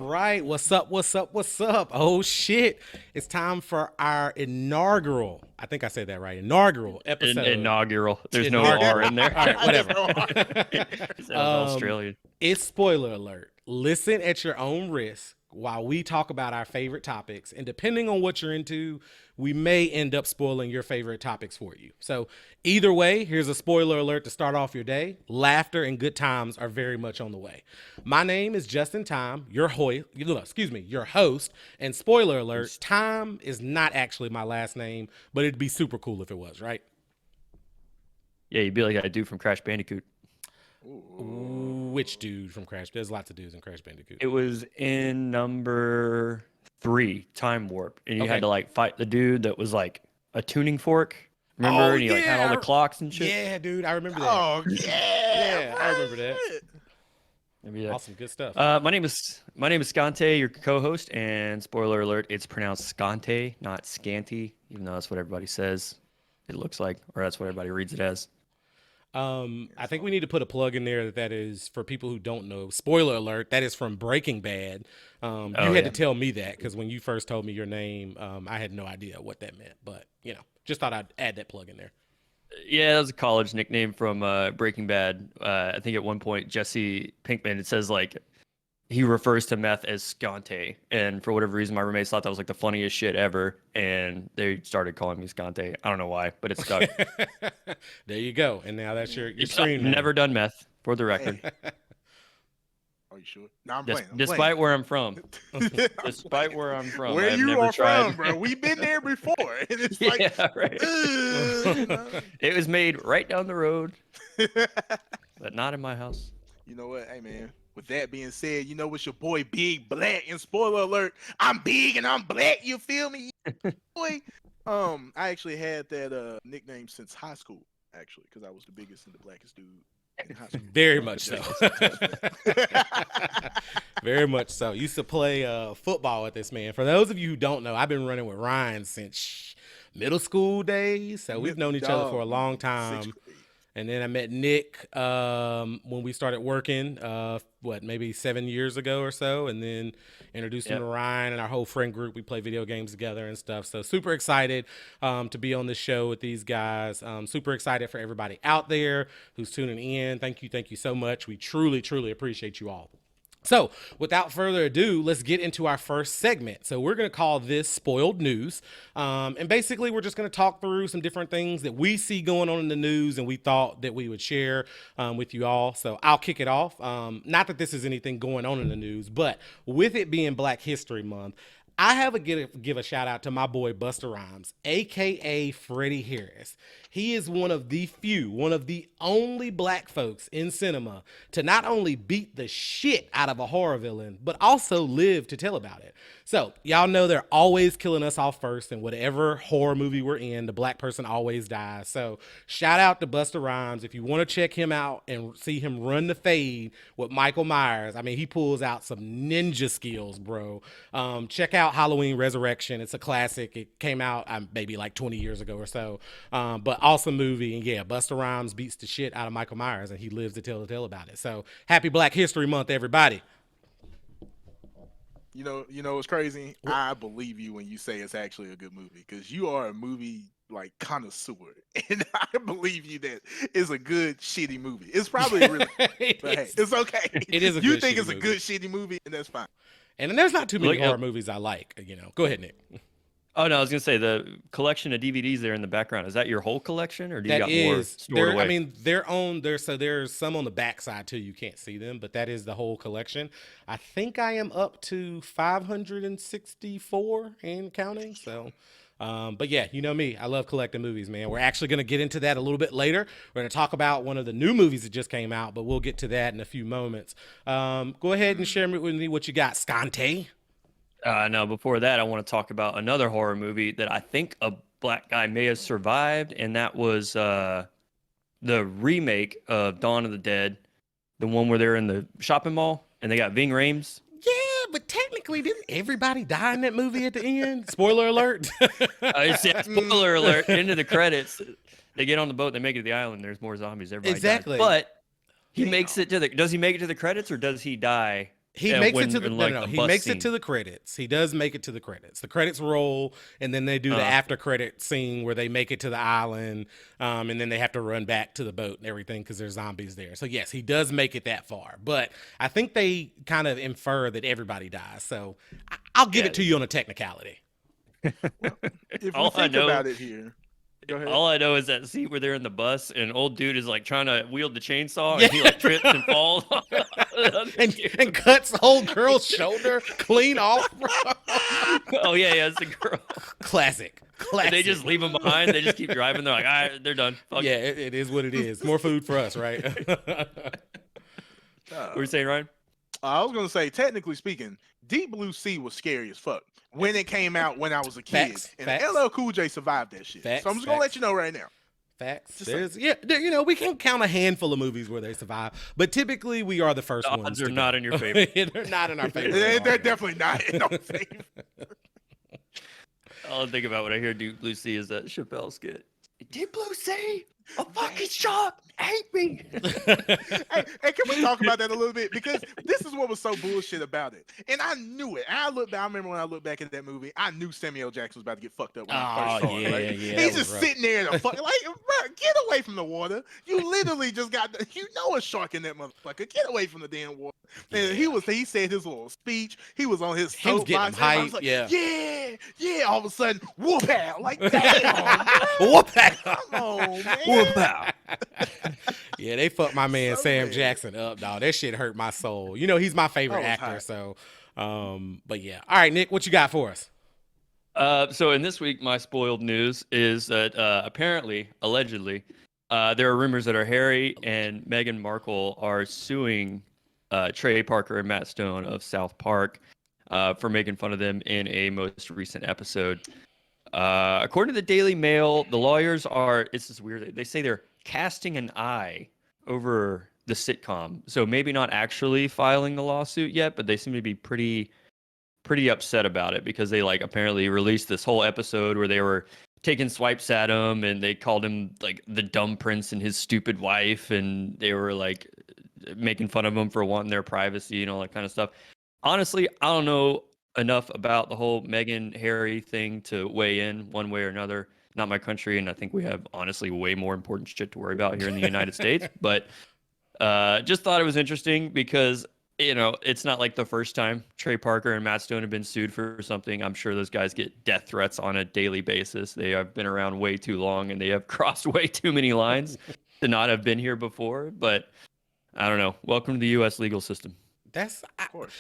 right. What's up? What's up? What's up? Oh shit. It's time for our inaugural. I think I said that right. Inaugural episode. Inaugural. There's no Inaugural. R in there. All right, whatever. Sounds Australian. It's spoiler alert. Listen at your own risk while we talk about our favorite topics. And depending on what you're into, we may end up spoiling your favorite topics for you. So either way, here's a spoiler alert to start off your day. Laughter and good times are very much on the way. My name is Justin Time, your host. And spoiler alert, Time is not actually my last name, but it'd be super cool if it was, right? Yeah, you'd be like that dude from Crash Bandicoot. Which dude from Crash? There's lots of dudes in Crash Bandicoot. It was in number 3, Time Warp, and you had to like fight the dude that was like a tuning fork. Remember? And he like had all the clocks and shit. Yeah, dude, I remember that. Oh yeah, I remember that. Maybe Awesome, good stuff. My name is Scante, your co-host, and spoiler alert, it's pronounced Scante, not Scanty, even though that's what everybody says. It looks like, or that's what everybody reads it as. I think we need to put a plug in there that is for people who don't know. Spoiler alert, that is from Breaking Bad. You had to tell me that because when you first told me your name, I had no idea what that meant. But, just thought I'd add that plug in there. Yeah, that was a college nickname from Breaking Bad. I think at one point, Jesse Pinkman, it says like, he refers to meth as Scante, and for whatever reason, my roommates thought that was like the funniest shit ever, and they started calling me Scante. I don't know why, but it stuck. There you go, and now that's your screen name. Never done meth, for the record. Are you sure? No, I'm playing. Despite where I'm from. Despite where I'm from. Where I've you never are tried. from, bro? We've been there before. And it's like, yeah, right. It was made right down the road, but not in my house. You know what? Hey, man. With that being said, you know it's your boy Big Black, and spoiler alert, I'm big and I'm black. You feel me, boy? I actually had that nickname since high school, actually, because I was the biggest and the blackest dude in high school. Very much so. Very much so. Used to play football with this man. For those of you who don't know, I've been running with Ryan since middle school days, so we've known each other for a long time. And then I met Nick when we started working, maybe 7 years ago or so, and then introduced him to Ryan and our whole friend group. We play video games together and stuff. So super excited to be on this show with these guys. Super excited for everybody out there who's tuning in. Thank you so much. We truly, truly appreciate you all. So without further ado, let's get into our first segment. So we're going to call this Spoiled News. And basically, we're just going to talk through some different things that we see going on in the news and we thought that we would share with you all. So I'll kick it off. Not that this is anything going on in the news, but with it being Black History Month, I have to give a shout out to my boy Busta Rhymes, a.k.a. Freddie Harris. He is one of the only black folks in cinema to not only beat the shit out of a horror villain, but also live to tell about it. So y'all know they're always killing us off first, and whatever horror movie we're in, the black person always dies. So shout out to Busta Rhymes. If you want to check him out and see him run the fade with Michael Myers, I mean, he pulls out some ninja skills, bro. Check out Halloween Resurrection. It's a classic. It came out maybe like 20 years ago or so. But awesome movie. And yeah, Busta Rhymes beats the shit out of Michael Myers and he lives to tell the tale about it. So happy Black History Month, everybody. You know what's crazy? I believe you when you say it's actually a good movie because you are a movie like connoisseur, and I believe you that it's a good shitty movie. It's probably really, but hey, it's okay. It is. You think it's a good shitty movie, and that's fine. And then there's not too many horror movies I like. Go ahead, Nick. Oh no, I was gonna say the collection of DVDs there in the background. Is that your whole collection, or do you got more stored away? I mean, they're on there. So there's some on the backside too. You can't see them, but that is the whole collection. I think I am up to 564 and counting. So, but yeah, you know me. I love collecting movies, man. We're actually gonna get into that a little bit later. We're gonna talk about one of the new movies that just came out, but we'll get to that in a few moments. Go ahead and share with me what you got, Scante. No, before that, I want to talk about another horror movie that I think a black guy may have survived, and that was the remake of Dawn of the Dead, the one where they're in the shopping mall and they got Ving Rhames. Yeah, but technically, didn't everybody die in that movie at the end? Spoiler alert. Spoiler alert. Into the credits, they get on the boat, they make it to the island, there's more zombies. Everybody exactly dies. But he makes it to the. Does he make it to the credits or does he die He makes it to the like, no. the He bus makes scene. it to the credits. He does make it to the credits. The credits roll, and then they do the after credit scene where they make it to the island, and then they have to run back to the boat and everything because there's zombies there. So yes, he does make it that far. But I think they kind of infer that everybody dies. So I'll give it to you on a technicality. Well, if we think about it here. Go ahead. All I know is that scene where they're in the bus and old dude is like trying to wield the chainsaw and he like trips and falls and cuts old girl's shoulder clean off. Oh yeah, it's the girl. Classic. And they just leave him behind. They just keep driving. They're like, all right, they're done. Fuck yeah, it is what it is. More food for us, right? What were you saying, Ryan? I was gonna say, technically speaking, Deep Blue Sea was scary as fuck when it came out when I was a kid, and LL Cool J survived that shit. So I'm just gonna let you know right now. Facts. We can count a handful of movies where they survive, but typically we are the first ones. Odds are not in your favor. They're not in our favor. They're definitely not in our favor. All I think about when I hear Deep Blue Sea is that Chappelle skit. Deep Blue Sea, a fucking shark ate me. Hey, can we talk about that a little bit? Because this is what was so bullshit about it. And I knew it. I remember when I looked back at that movie, I knew Samuel Jackson was about to get fucked up when I first saw it. Right? He's just sitting there in a fucking, like, bro, get away from the water. You literally just got, a shark in that motherfucker. Get away from the damn water. And he said his little speech. He was on his soapbox. I was like, yeah. All of a sudden, whoop out. Like, damn. Whoop out. Come on, man. Whoop out. Yeah, they fucked my man Sam Jackson up, dog. That shit hurt my soul. You know, he's my favorite actor. So, but yeah. All right, Nick, what you got for us? So in this week, my spoiled news is that apparently, allegedly, there are rumors that Harry and Meghan Markle are suing Trey Parker and Matt Stone of South Park for making fun of them in a most recent episode. According to the Daily Mail, the lawyers are, it's just weird, they say they're casting an eye over the sitcom. So maybe not actually filing the lawsuit yet, but they seem to be pretty upset about it because they like apparently released this whole episode where they were taking swipes at him and they called him like the dumb prince and his stupid wife, and they were like making fun of him for wanting their privacy and all that kind of stuff. Honestly, I don't know enough about the whole Meghan Harry thing to weigh in one way or another. Not my country, and I think we have honestly way more important shit to worry about here in the United States. But just thought it was interesting because, you know, it's not like the first time Trey Parker and Matt Stone have been sued for something. I'm sure those guys get death threats on a daily basis. They have been around way too long, and they have crossed way too many lines to not have been here before. But I don't know. Welcome to the U.S. legal system. That's what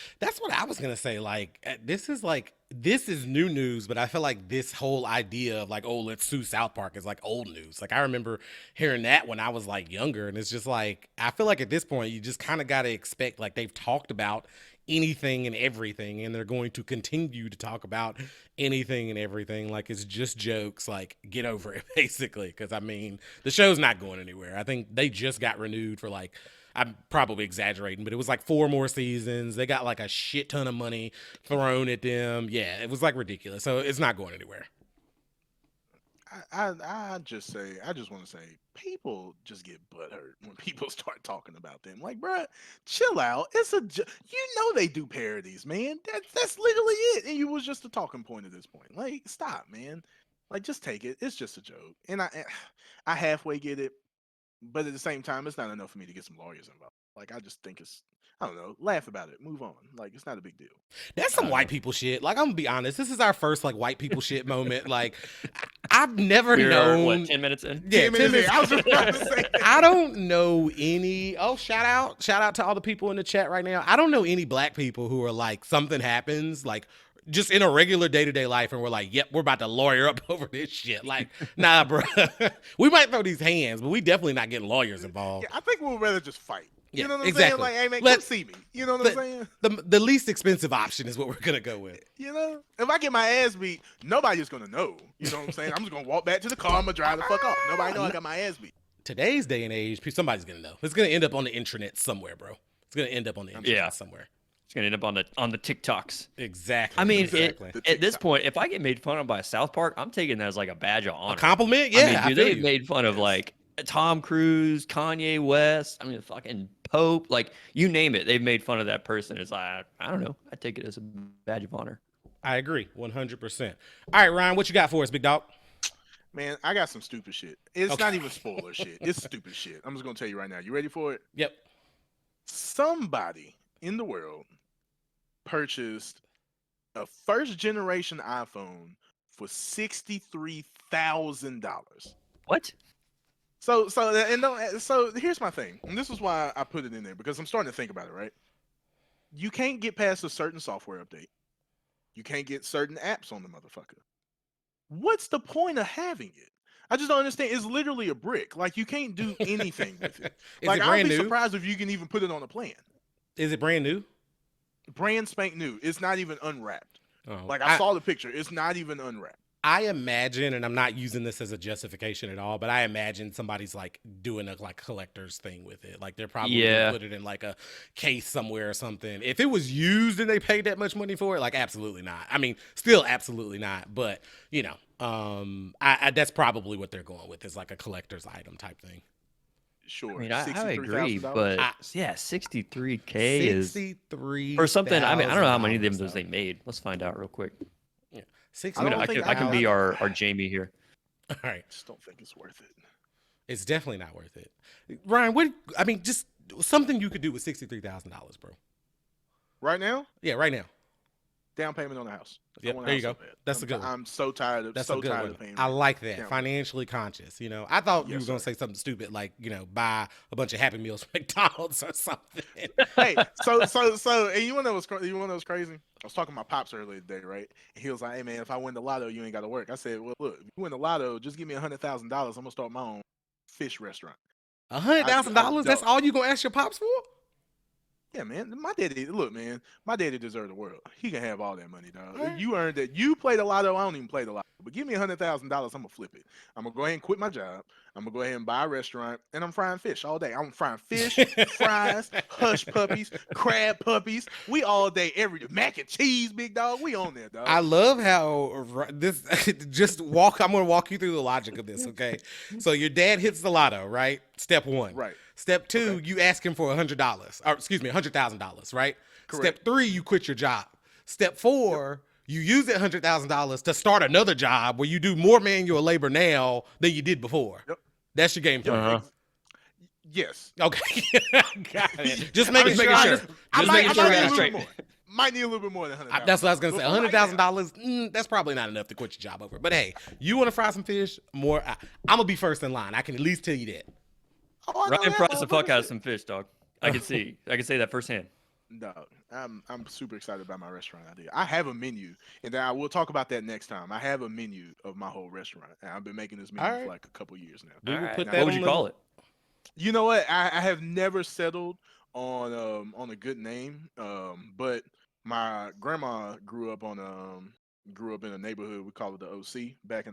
I was gonna say. Like, this is new news, but I feel like this whole idea of like, oh, let's sue South Park is like old news. Like, I remember hearing that when I was like younger, and it's just like, I feel like at this point you just kind of got to expect, like, they've talked about anything and everything, and they're going to continue to talk about anything and everything. Like, it's just jokes. Like, get over it, basically. Because I mean, the show's not going anywhere. I think they just got renewed for like, I'm probably exaggerating, but it was like 4 more seasons. They got like a shit ton of money thrown at them. Yeah, it was like ridiculous. So it's not going anywhere. I just want to say, people just get butthurt when people start talking about them. Like, bruh, chill out. They do parodies, man. That's literally it. And you was just a talking point at this point. Like, stop, man. Like, just take it. It's just a joke. And I halfway get it. But at the same time, it's not enough for me to get some lawyers involved. Like, I just think I don't know, laugh about it, move on. Like, it's not a big deal. That's some white people shit. Like, I'm gonna be honest, this is our first like white people shit moment. Like, I've never known. What, 10 minutes in? Yeah, 10 minutes in. I was just about to say that. I don't know any. Oh, shout out to all the people in the chat right now. I don't know any black people who are like, something happens, like, just in a regular day-to-day life, and we're like, yep, we're about to lawyer up over this shit. Like, nah, bro. We might throw these hands, but we definitely not getting lawyers involved. Yeah, I think we'll rather just fight. You know what I'm exactly. saying? Like, hey, man, come see me. You know what I'm saying? The least expensive option is what we're going to go with. You know? If I get my ass beat, nobody's going to know. You know what I'm saying? I'm just going to walk back to the car. I'm going to drive the fuck off. Nobody know I got my ass beat. Today's day and age, somebody's going to know. It's going to end up on the internet somewhere, bro. It's going to end up on the internet somewhere. It's gonna end up on the TikToks. Exactly. I mean, exactly. At this point, if I get made fun of by South Park, I'm taking that as like a badge of honor. A compliment? Yeah. I mean, dude, they've made fun of like Tom Cruise, Kanye West. I mean, fucking Pope, like you name it, they've made fun of that person. It's like I don't know. I take it as a badge of honor. I agree, 100%. All right, Ryan, what you got for us, big dog? Man, I got some stupid shit. It's Okay. not even spoiler shit. It's stupid shit. I'm just gonna tell you right now. You ready for it? Yep. Somebody in the world purchased a first generation iPhone for $63,000. What? So here's my thing, and this is why I put it in there because I'm starting to think about it. Right, you can't get past a certain software update. You can't get certain apps on the motherfucker. What's the point of having it? I just don't understand. It's literally a brick. Like you can't do anything with it. Is Like it I'll brand be new? surprised if you can even put it on a plan. Is it brand new? Brand spank new. It's not even unwrapped. Oh, Like I saw the picture. It's not even unwrapped. I imagine, and I'm not using this as a justification at all, but I imagine somebody's like doing a like collector's thing with it. Like they're probably gonna put it in like a case somewhere or something. If it was used and they paid that much money for it, like absolutely not. I mean, still absolutely not. But you know, I that's probably what they're going with is like a collector's item type thing. Sure. I mean, I agree, but yeah, 63K is 63 for something. I mean, I don't know how many of them those they made. Let's find out real quick. I can be our Jamie here. All right. I just don't think it's worth it. It's definitely not worth it. Ryan, just something you could do with $63,000, bro. Right now? Yeah, right now. Down payment on the house. Yep, there you go. That's a good one. I'm so tired of paying. I like that. Financially conscious, you know. I thought you were going to say something stupid like, you know, buy a bunch of Happy Meals from McDonald's or something. Hey, so and you want to know what's crazy? I was talking to my pops earlier today, right? And he was like, "Hey man, if I win the lotto, you ain't got to work." I said, "Well, look, if you win the lotto, just give me $100,000. I'm gonna start my own fish restaurant." $100,000? That's all you gonna ask your pops for? Yeah, man. My daddy deserves the world. He can have all that money, dog. Right. You earned it. You play the lotto. I don't even play the lotto. But give me $100,000. I'm gonna flip it. I'm gonna go ahead and quit my job. I'm gonna go ahead and buy a restaurant, and I'm frying fish all day. I'm frying fish, fries, hush puppies, crab puppies. We all day, every day. Mac and cheese, big dog. We on there, dog. I love how this I'm gonna walk you through the logic of this, okay? So your dad hits the lotto, right? Step one. Right. Step two, you ask him for $100,000, right? Correct. Step three, you quit your job. Step four, you use that $100,000 to start another job where you do more manual labor now than you did before. Yep. That's your game plan. Yes. Okay. Got it. Just making sure. Might need a little bit more than $100,000. That's what I was gonna say. $100,000. That's probably not enough to quit your job over. But hey, you want to fry some fish? I'm gonna be first in line. I can at least tell you that. Ryan fries the fuck out of some fish, dog. I can say that firsthand. Dog, I'm super excited about my restaurant idea. I have a menu, and I will talk about that next time. I have a menu of my whole restaurant, and I've been making this menu for like a couple years now. What would you call it? You know what? I have never settled on a good name. But my grandma grew up in a neighborhood. We call it the OC back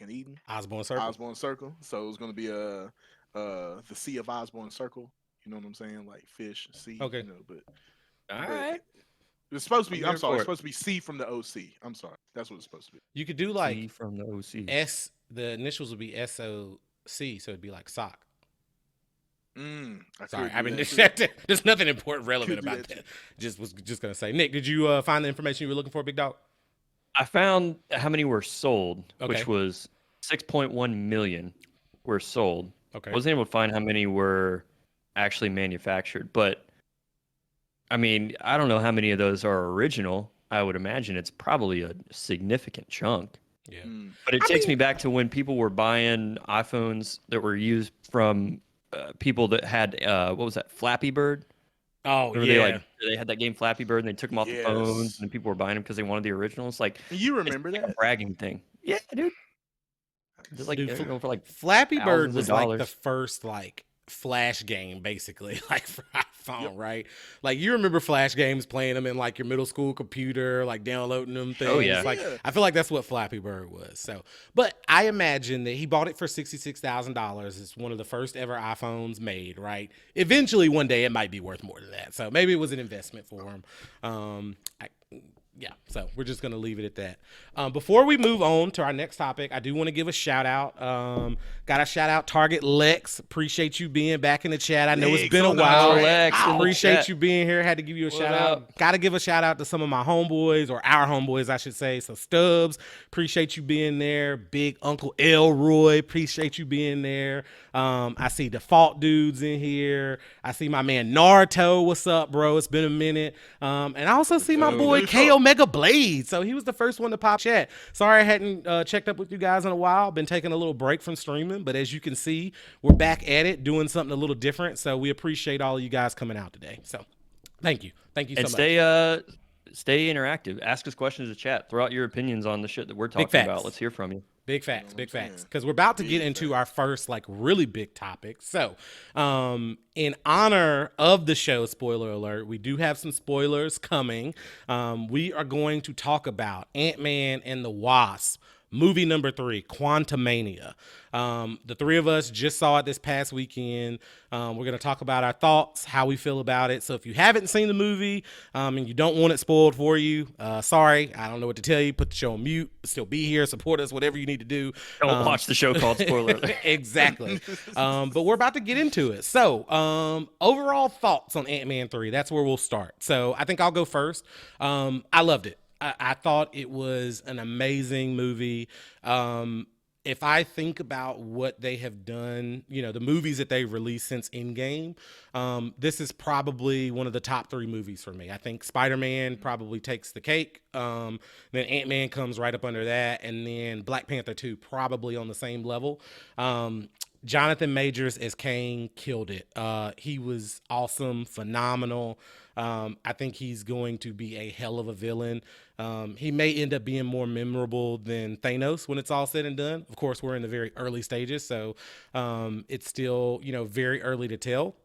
in Eden. Osborne Circle. So it was gonna be the Sea of Osborne Circle. You know what I'm saying? Like fish, sea. Okay. You know, but all right. It's supposed to be. I'm sorry. It's supposed to be C from the OC. I'm sorry. That's what it's supposed to be. You could do like C from the OC. S. The initials would be SOC, so it'd be like sock. Sorry, I mean there's nothing important relevant about that. Was just gonna say, Nick, did you find the information you were looking for, big dog? I found how many were sold, which was 6.1 million were sold. Okay. I wasn't able to find how many were actually manufactured, but I mean, I don't know how many of those are original. I would imagine it's probably a significant chunk. Yeah. But it takes me back to when people were buying iPhones that were used from people that had what was that, Flappy Bird? Oh, remember they had that game Flappy Bird, and they took them off the phones, and people were buying them because they wanted the originals. Like, you remember that? A bragging thing. Yeah, dude. Like, dude, for like Flappy Bird was like the first like Flash game, basically, like for iPhone, right? Like you remember Flash games, playing them in like your middle school computer, like downloading them things. Oh yeah. Like I feel like that's what Flappy Bird was. So, but I imagine that he bought it for $66,000. It's one of the first ever iPhones made, right? Eventually, one day, it might be worth more than that. So maybe it was an investment for him. Yeah, so we're just going to leave it at that. Before we move on to our next topic, I do want to give a shout out. Got to shout out Target Lex. Appreciate you being back in the chat. I know it's been a while. Lex, appreciate you being here. Had to give you a shout out. Got to give a shout out to some of my homeboys, or our homeboys, I should say. So Stubbs, appreciate you being there. Big Uncle Elroy, appreciate you being there. I see Default Dudes in here. I see my man Naruto. What's up, bro? It's been a minute. And I also see my boy KO Mega Blade. So he was the first one to pop chat. Sorry I hadn't checked up with you guys in a while. Been taking a little break from streaming, but as you can see, we're back at it, doing something a little different. So we appreciate all of you guys coming out today. So thank you so much. Stay interactive. Ask us questions in the chat. Throw out your opinions on the shit that we're talking about. Let's hear from you. Big facts. Because we're about to get into our first, like, really big topic. So, in honor of the show, spoiler alert, we do have some spoilers coming. We are going to talk about Antman and the Wasp, movie number 3, Quantumania. The three of us just saw it this past weekend. We're going to talk about our thoughts, how we feel about it. So if you haven't seen the movie and you don't want it spoiled for you, sorry, I don't know what to tell you. Put the show on mute, still be here, support us, whatever you need to do. Don't watch the show called Spoiler. Exactly. But we're about to get into it. So overall thoughts on Ant-Man 3, that's where we'll start. So I think I'll go first. I loved it. I thought it was an amazing movie. If I think about what they have done, the movies that they've released since Endgame, this is probably one of the top 3 movies for me. I think Spider-Man probably takes the cake. Then Ant-Man comes right up under that. And then Black Panther 2 probably on the same level. Jonathan Majors as Kang killed it. He was awesome, phenomenal. I think he's going to be a hell of a villain. He may end up being more memorable than Thanos when it's all said and done. Of course, we're in the very early stages, so it's still, very early to tell.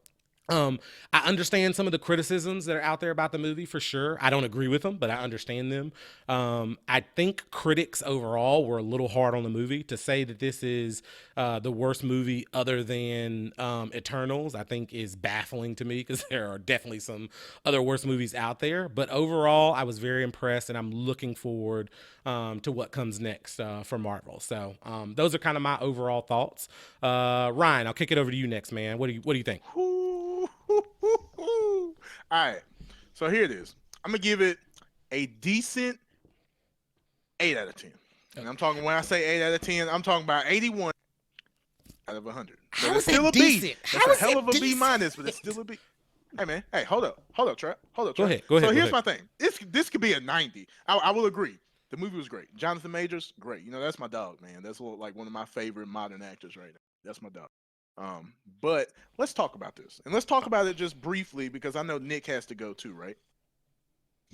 I understand some of the criticisms that are out there about the movie for sure. I don't agree with them, but I understand them. I think critics overall were a little hard on the movie. To say that this is the worst movie other than Eternals, I think is baffling to me, because there are definitely some other worse movies out there. But overall, I was very impressed, and I'm looking forward to what comes next for Marvel. So those are kind of my overall thoughts. Ryan, I'll kick it over to you next, man. What do you think? All right, so here it is. I'm gonna give it a decent 8 out of 10. And I'm talking, when I say 8 out of 10, I'm talking about 81 out of 100. How is it decent? That's a hell of a B minus, but it's still a B. Hey man, hey, hold up, Trap. Go ahead. So here's my thing. This could be a 90. I will agree. The movie was great. Jonathan Majors, great. That's my dog, man. That's like one of my favorite modern actors right now. That's my dog. But let's talk about this, and let's talk about it just briefly, because I know Nick has to go too, right?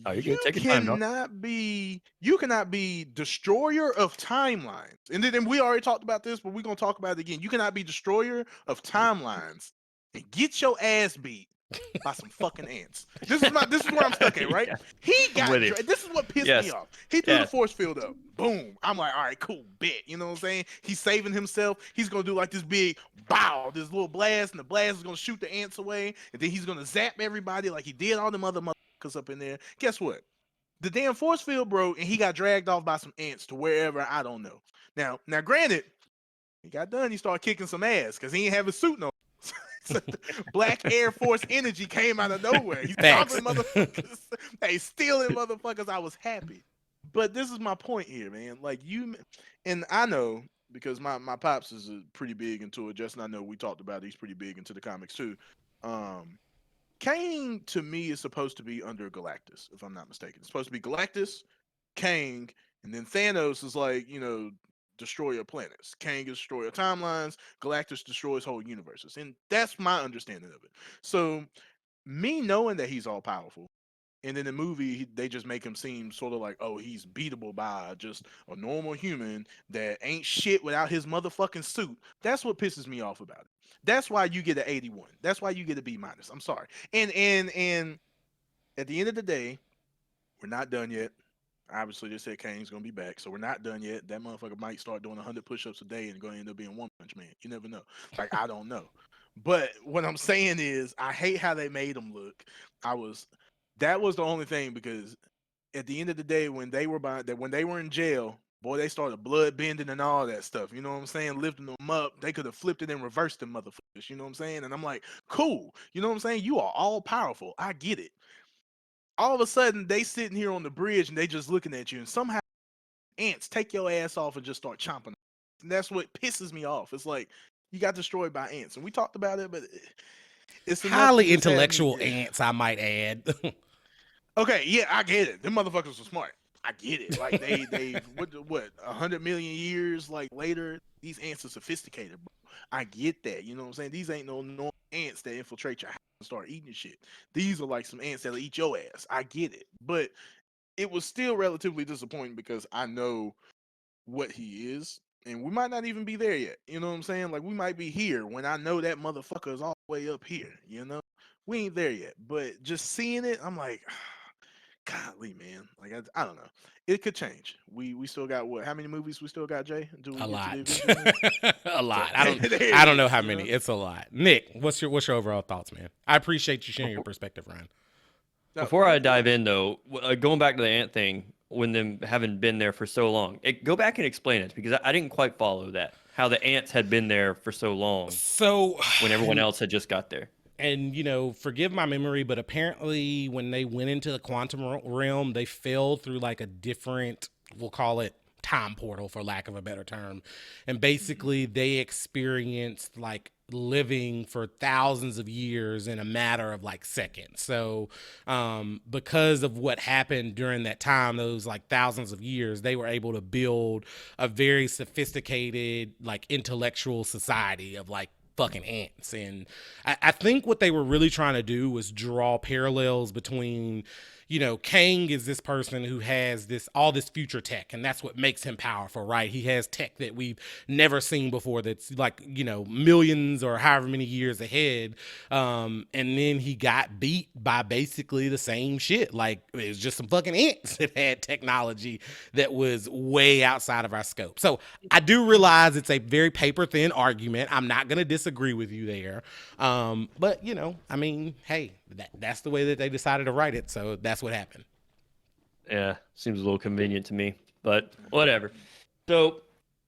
Oh, you cannot be destroyer of timelines, and then we already talked about this, but we're gonna talk about it again. You cannot be destroyer of timelines and get your ass beat by some fucking ants. This is where I'm stuck at, right? He got this is what pissed me off. He threw the force field up. Boom. I'm like, all right, cool, bet. You know what I'm saying? He's saving himself. He's gonna do like this big bow, this little blast, and the blast is gonna shoot the ants away, and then he's gonna zap everybody like he did all them other motherfuckers up in there. Guess what? The damn force field broke, and he got dragged off by some ants to wherever, I don't know. Now, granted, he got done. He started kicking some ass because he ain't have his suit no. Black Air Force energy came out of nowhere. He's stopping motherfuckers. Hey, stealing motherfuckers. I was happy. But this is my point here, man. Like, and I know, because my pops is pretty big into it. Justin, I know we talked about it. He's pretty big into the comics too. Kang, to me, is supposed to be under Galactus, if I'm not mistaken. It's supposed to be Galactus, Kang, and then Thanos is like, destroyer planets. Kang is destroyer timelines. Galactus destroys whole universes. And that's my understanding of it. So me knowing that he's all powerful, and in the movie, they just make him seem sort of like, oh, he's beatable by just a normal human that ain't shit without his motherfucking suit. That's what pisses me off about it. That's why you get an 81. That's why you get a B minus. I'm sorry. And at the end of the day, we're not done yet. Obviously, they said Kang's gonna be back, so we're not done yet. That motherfucker might start doing 100 push-ups a day and gonna end up being One Punch Man. You never know. Like, I don't know. But what I'm saying is, I hate how they made him look. That was the only thing, because at the end of the day, when they were in jail, boy, they started blood bending and all that stuff. You know what I'm saying? Lifting them up. They could have flipped it and reversed them motherfuckers. You know what I'm saying? And I'm like, cool. You know what I'm saying? You are all powerful. I get it. All of a sudden, they sitting here on the bridge and they just looking at you, and somehow ants take your ass off and just start chomping. And that's what pisses me off. It's like you got destroyed by ants, and we talked about it, but it's enough to Highly just have me. intellectual ants, I might add. Okay, yeah, I get it. Them motherfuckers are smart. I get it. Like they what 100 million years like later, these ants are sophisticated, bro. I get that. You know what I'm saying? These ain't no normal ants that infiltrate your house and start eating shit. These are like some ants that'll eat your ass. I get it. But it was still relatively disappointing because I know what he is. And we might not even be there yet. You know what I'm saying? Like we might be here when I know that motherfucker is all the way up here. You know? We ain't there yet. But just seeing it, I'm like, golly, man. Like I don't know. It could change. We still got what? How many movies we still got, Jay? Until we A get lot. to the Avengers movie? A lot. So, there I it don't know is, how you many. know? It's a lot. Nick, what's your overall thoughts, man? I appreciate you sharing your perspective, Ryan. No, Before I of dive course. in, though, going back to the ant thing, when them having been there for so long, go back and explain it because I didn't quite follow that. How the ants had been there for so long So, when everyone else had just got there. and forgive my memory, but apparently when they went into the quantum realm, they fell through like a different, we'll call it time portal for lack of a better term. And basically they experienced like living for thousands of years in a matter of like seconds. So because of what happened during that time, those like thousands of years, they were able to build a very sophisticated like intellectual society of like fucking ants. And I think what they were really trying to do was draw parallels between, Kang is this person who has all this future tech, and that's what makes him powerful, right? He has tech that we've never seen before that's like, millions or however many years ahead. And then he got beat by basically the same shit. Like it was just some fucking ants that had technology that was way outside of our scope. So I do realize it's a very paper thin argument. I'm not going to disagree with you there. But I mean, hey, that's the way that they decided to write it. So that's what happened. Yeah, seems a little convenient to me, but whatever. So,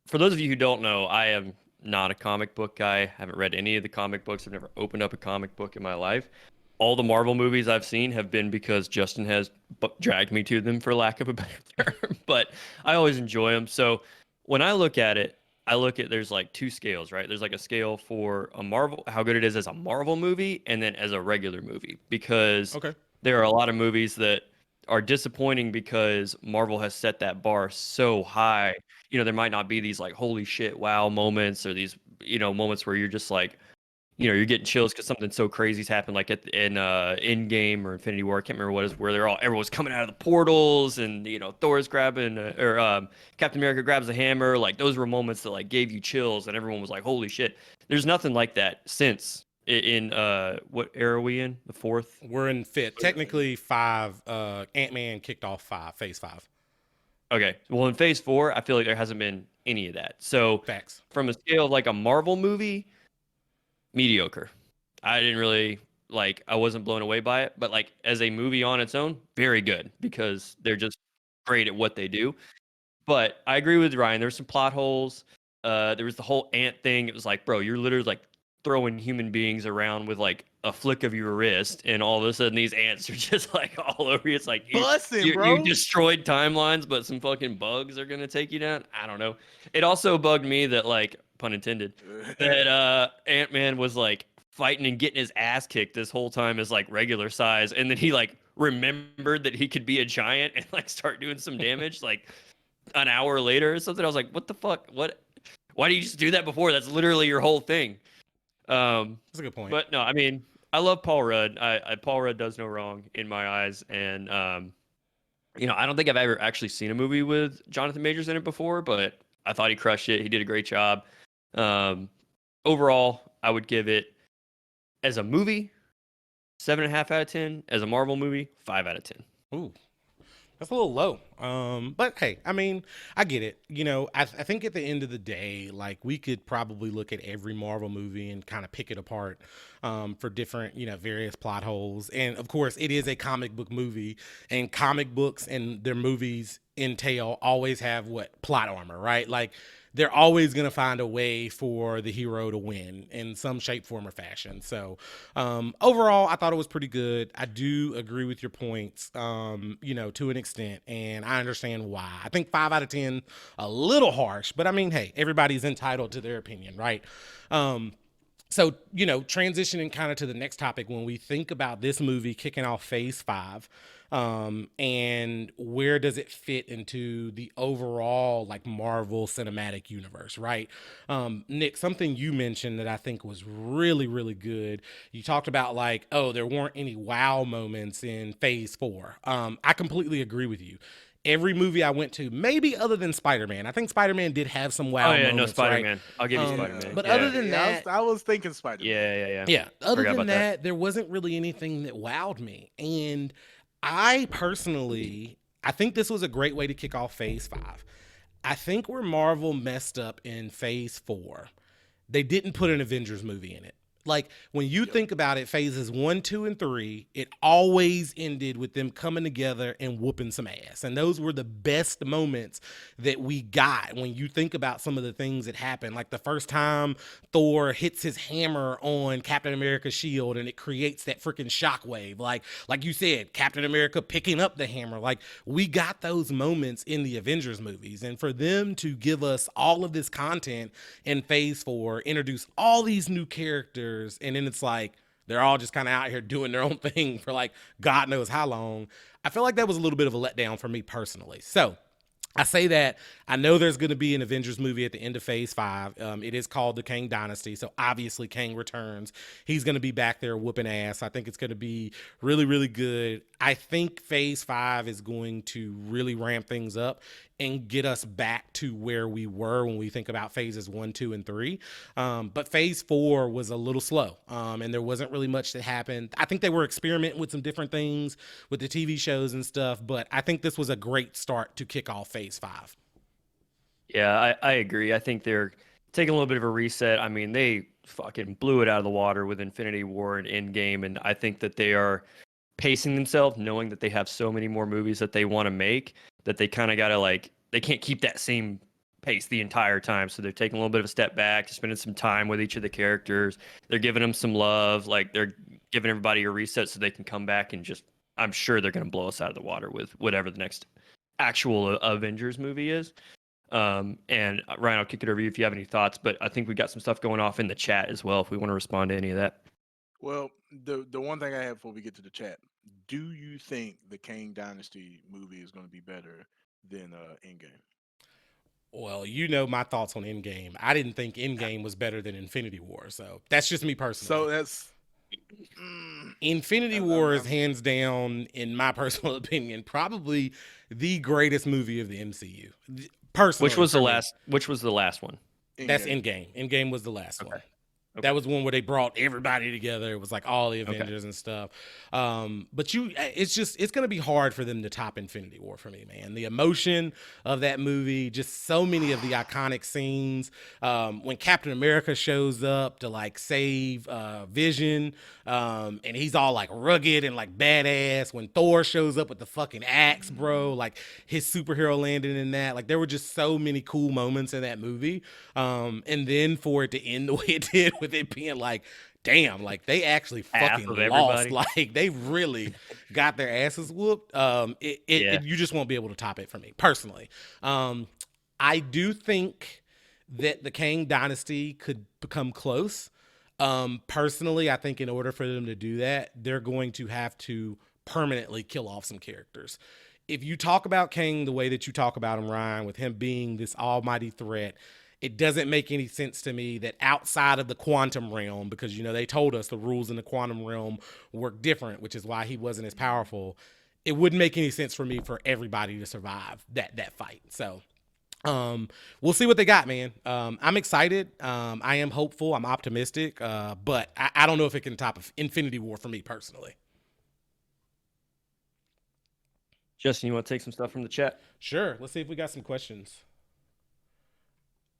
for those of you who don't know, I am not a comic book guy. I haven't read any of the comic books. I've never opened up a comic book in my life. All the Marvel movies I've seen have been because Justin has dragged me to them, for lack of a better term. But I always enjoy them. So when I look at it, there's like two scales, right? There's like a scale for a Marvel, how good it is as a Marvel movie, and then as a regular movie, because Okay. there are a lot of movies that are disappointing because Marvel has set that bar so high. There might not be these like holy shit wow moments, or these moments where you're just like, you're getting chills because something so crazy's happened, like in Endgame or Infinity War. I can't remember what is where everyone's coming out of the portals, and Thor's grabbing Captain America grabs a hammer. Like those were moments that like gave you chills, and everyone was like, "Holy shit!" There's nothing like that since in what era are we in? The fourth? We're in fifth. Technically five. Ant-Man kicked off phase 5. Okay. Well, in phase 4, I feel like there hasn't been any of that. So Facts. from a scale of like a Marvel movie, mediocre. I didn't really I wasn't blown away by it, but like as a movie on its own, very good because they're just great at what they do. But I agree with Ryan. There's some plot holes. There was the whole ant thing. It was like, bro, you're literally like throwing human beings around with like a flick of your wrist, and all of a sudden these ants are just like all over you. It's like Bussin', you bro. destroyed timelines, but some fucking bugs are gonna take you down. I don't know. It also bugged me that, like, pun intended, that Ant-Man was like fighting and getting his ass kicked this whole time as like regular size, and then he like remembered that he could be a giant and like start doing some damage like an hour later or something. I was like, what the fuck? What? Why do you just do that before? That's literally your whole thing. That's a good point. But no, I mean, I love Paul Rudd. Paul Rudd does no wrong in my eyes, and I don't think I've ever actually seen a movie with Jonathan Majors in it before, but I thought he crushed it. He did a great job. Overall, I would give it, as a movie, 7.5 out of 10. As a Marvel movie, 5 out of 10. Ooh. That's a little low. But hey, I mean, I get it. I think at the end of the day, like we could probably look at every Marvel movie and kind of pick it apart for different, various plot holes. And of course, it is a comic book movie, and comic books and their movies entail always have what plot armor, right? Like they're always going to find a way for the hero to win in some shape, form, or fashion. So overall, I thought it was pretty good. I do agree with your points, to an extent, and I understand why. I think 5 out of 10, a little harsh, but I mean, hey, everybody's entitled to their opinion, right? So, transitioning kind of to the next topic, when we think about this movie kicking off phase 5, and where does it fit into the overall like Marvel cinematic universe, right? Nick, something you mentioned that I think was really, really good. You talked about like, oh, there weren't any wow moments in phase 4. I completely agree with you. Every movie I went to, maybe other than Spider-Man. I think Spider-Man did have some wow moments. No, Spider-Man. Right? I'll give you Spider-Man. But other than that, I was thinking Spider-Man. Yeah. Other than that, there wasn't really anything that wowed me. And I personally, I think this was a great way to kick off phase 5. I think where Marvel messed up in phase 4, they didn't put an Avengers movie in it. Like when you think about it, phases 1, 2, and 3, it always ended with them coming together and whooping some ass. And those were the best moments that we got when you think about some of the things that happened. Like the first time Thor hits his hammer on Captain America's shield and it creates that freaking shockwave. Like you said, Captain America picking up the hammer. Like we got those moments in the Avengers movies. And for them to give us all of this content in phase 4, introduce all these new characters, and then it's like they're all just kind of out here doing their own thing for like God knows how long. I feel like that was a little bit of a letdown for me personally. So I say that I know there's going to be an Avengers movie at the end of phase 5. It is called the Kang Dynasty. So obviously Kang returns. He's going to be back there whooping ass. I think it's going to be really, really good. I think phase 5 is going to really ramp things up and get us back to where we were when we think about phases 1, 2, and 3. But phase 4 was a little slow, and there wasn't really much that happened. I think they were experimenting with some different things with the TV shows and stuff, but I think this was a great start to kick off phase 5. Yeah, I agree. I think they're taking a little bit of a reset. I mean, they fucking blew it out of the water with Infinity War and Endgame, and I think that they are pacing themselves, knowing that they have so many more movies that they want to make, that they kind of got to they can't keep that same pace the entire time. So they're taking a little bit of a step back, spending some time with each of the characters. They're giving them some love. Like they're giving everybody a reset so they can come back and just, I'm sure they're going to blow us out of the water with whatever the next actual Avengers movie is. And Ryan, I'll kick it over to you if you have any thoughts, but I think we got some stuff going off in the chat as well if we want to respond to any of that. Well, the one thing I have before we get to the chat, do you think the Kang Dynasty movie is going to be better than Endgame? Well, my thoughts on Endgame. I didn't think Endgame was better than Infinity War, so that's just me personally. So that's Infinity War is hands down, in my personal opinion, probably the greatest movie of the MCU. Personally, Which was the last one? That's Endgame. Endgame was the last one. Okay. That was one where they brought everybody together. It was like all the Avengers and stuff. But it's going to be hard for them to top Infinity War for me, man. The emotion of that movie, just so many of the iconic scenes. When Captain America shows up to like save Vision, and he's all like rugged and like badass. When Thor shows up with the fucking axe, bro, like his superhero landing in that. Like there were just so many cool moments in that movie. And then for it to end the way it did, with it being like, damn, like they actually fucking lost. Like they really got their asses whooped. You just won't be able to top it for me personally. I do think that the Kang Dynasty could become close. Personally, I think in order for them to do that, they're going to have to permanently kill off some characters. If you talk about Kang the way that you talk about him, Ryan, with him being this almighty threat, it doesn't make any sense to me that outside of the quantum realm, because, they told us the rules in the quantum realm work different, which is why he wasn't as powerful. It wouldn't make any sense for me for everybody to survive that fight. So we'll see what they got, man. I'm excited. I am hopeful. I'm optimistic. But I don't know if it can top Infinity War for me personally. Justin, you want to take some stuff from the chat? Sure. Let's see if we got some questions.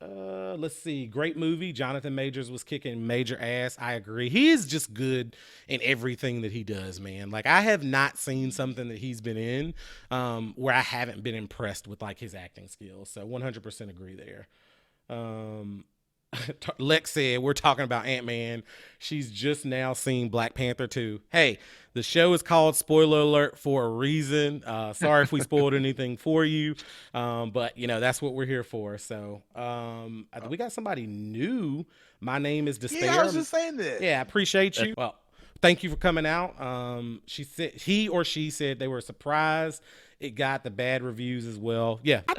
Let's see. Great movie. Jonathan Majors was kicking major ass. I agree. He is just good in everything that he does, man. Like, I have not seen something that he's been in where I haven't been impressed with like his acting skills. So 100% agree there. Lex said, we're talking about Ant-Man. She's just now seen Black Panther 2. Hey, the show is called Spoiler Alert for a reason. Sorry if we spoiled anything for you. But, you know, that's what we're here for. So we got somebody new. My name is Despair. Yeah, I was just saying that. Yeah, I appreciate you. Well, thank you for coming out. She said they were surprised it got the bad reviews as well. Yeah, I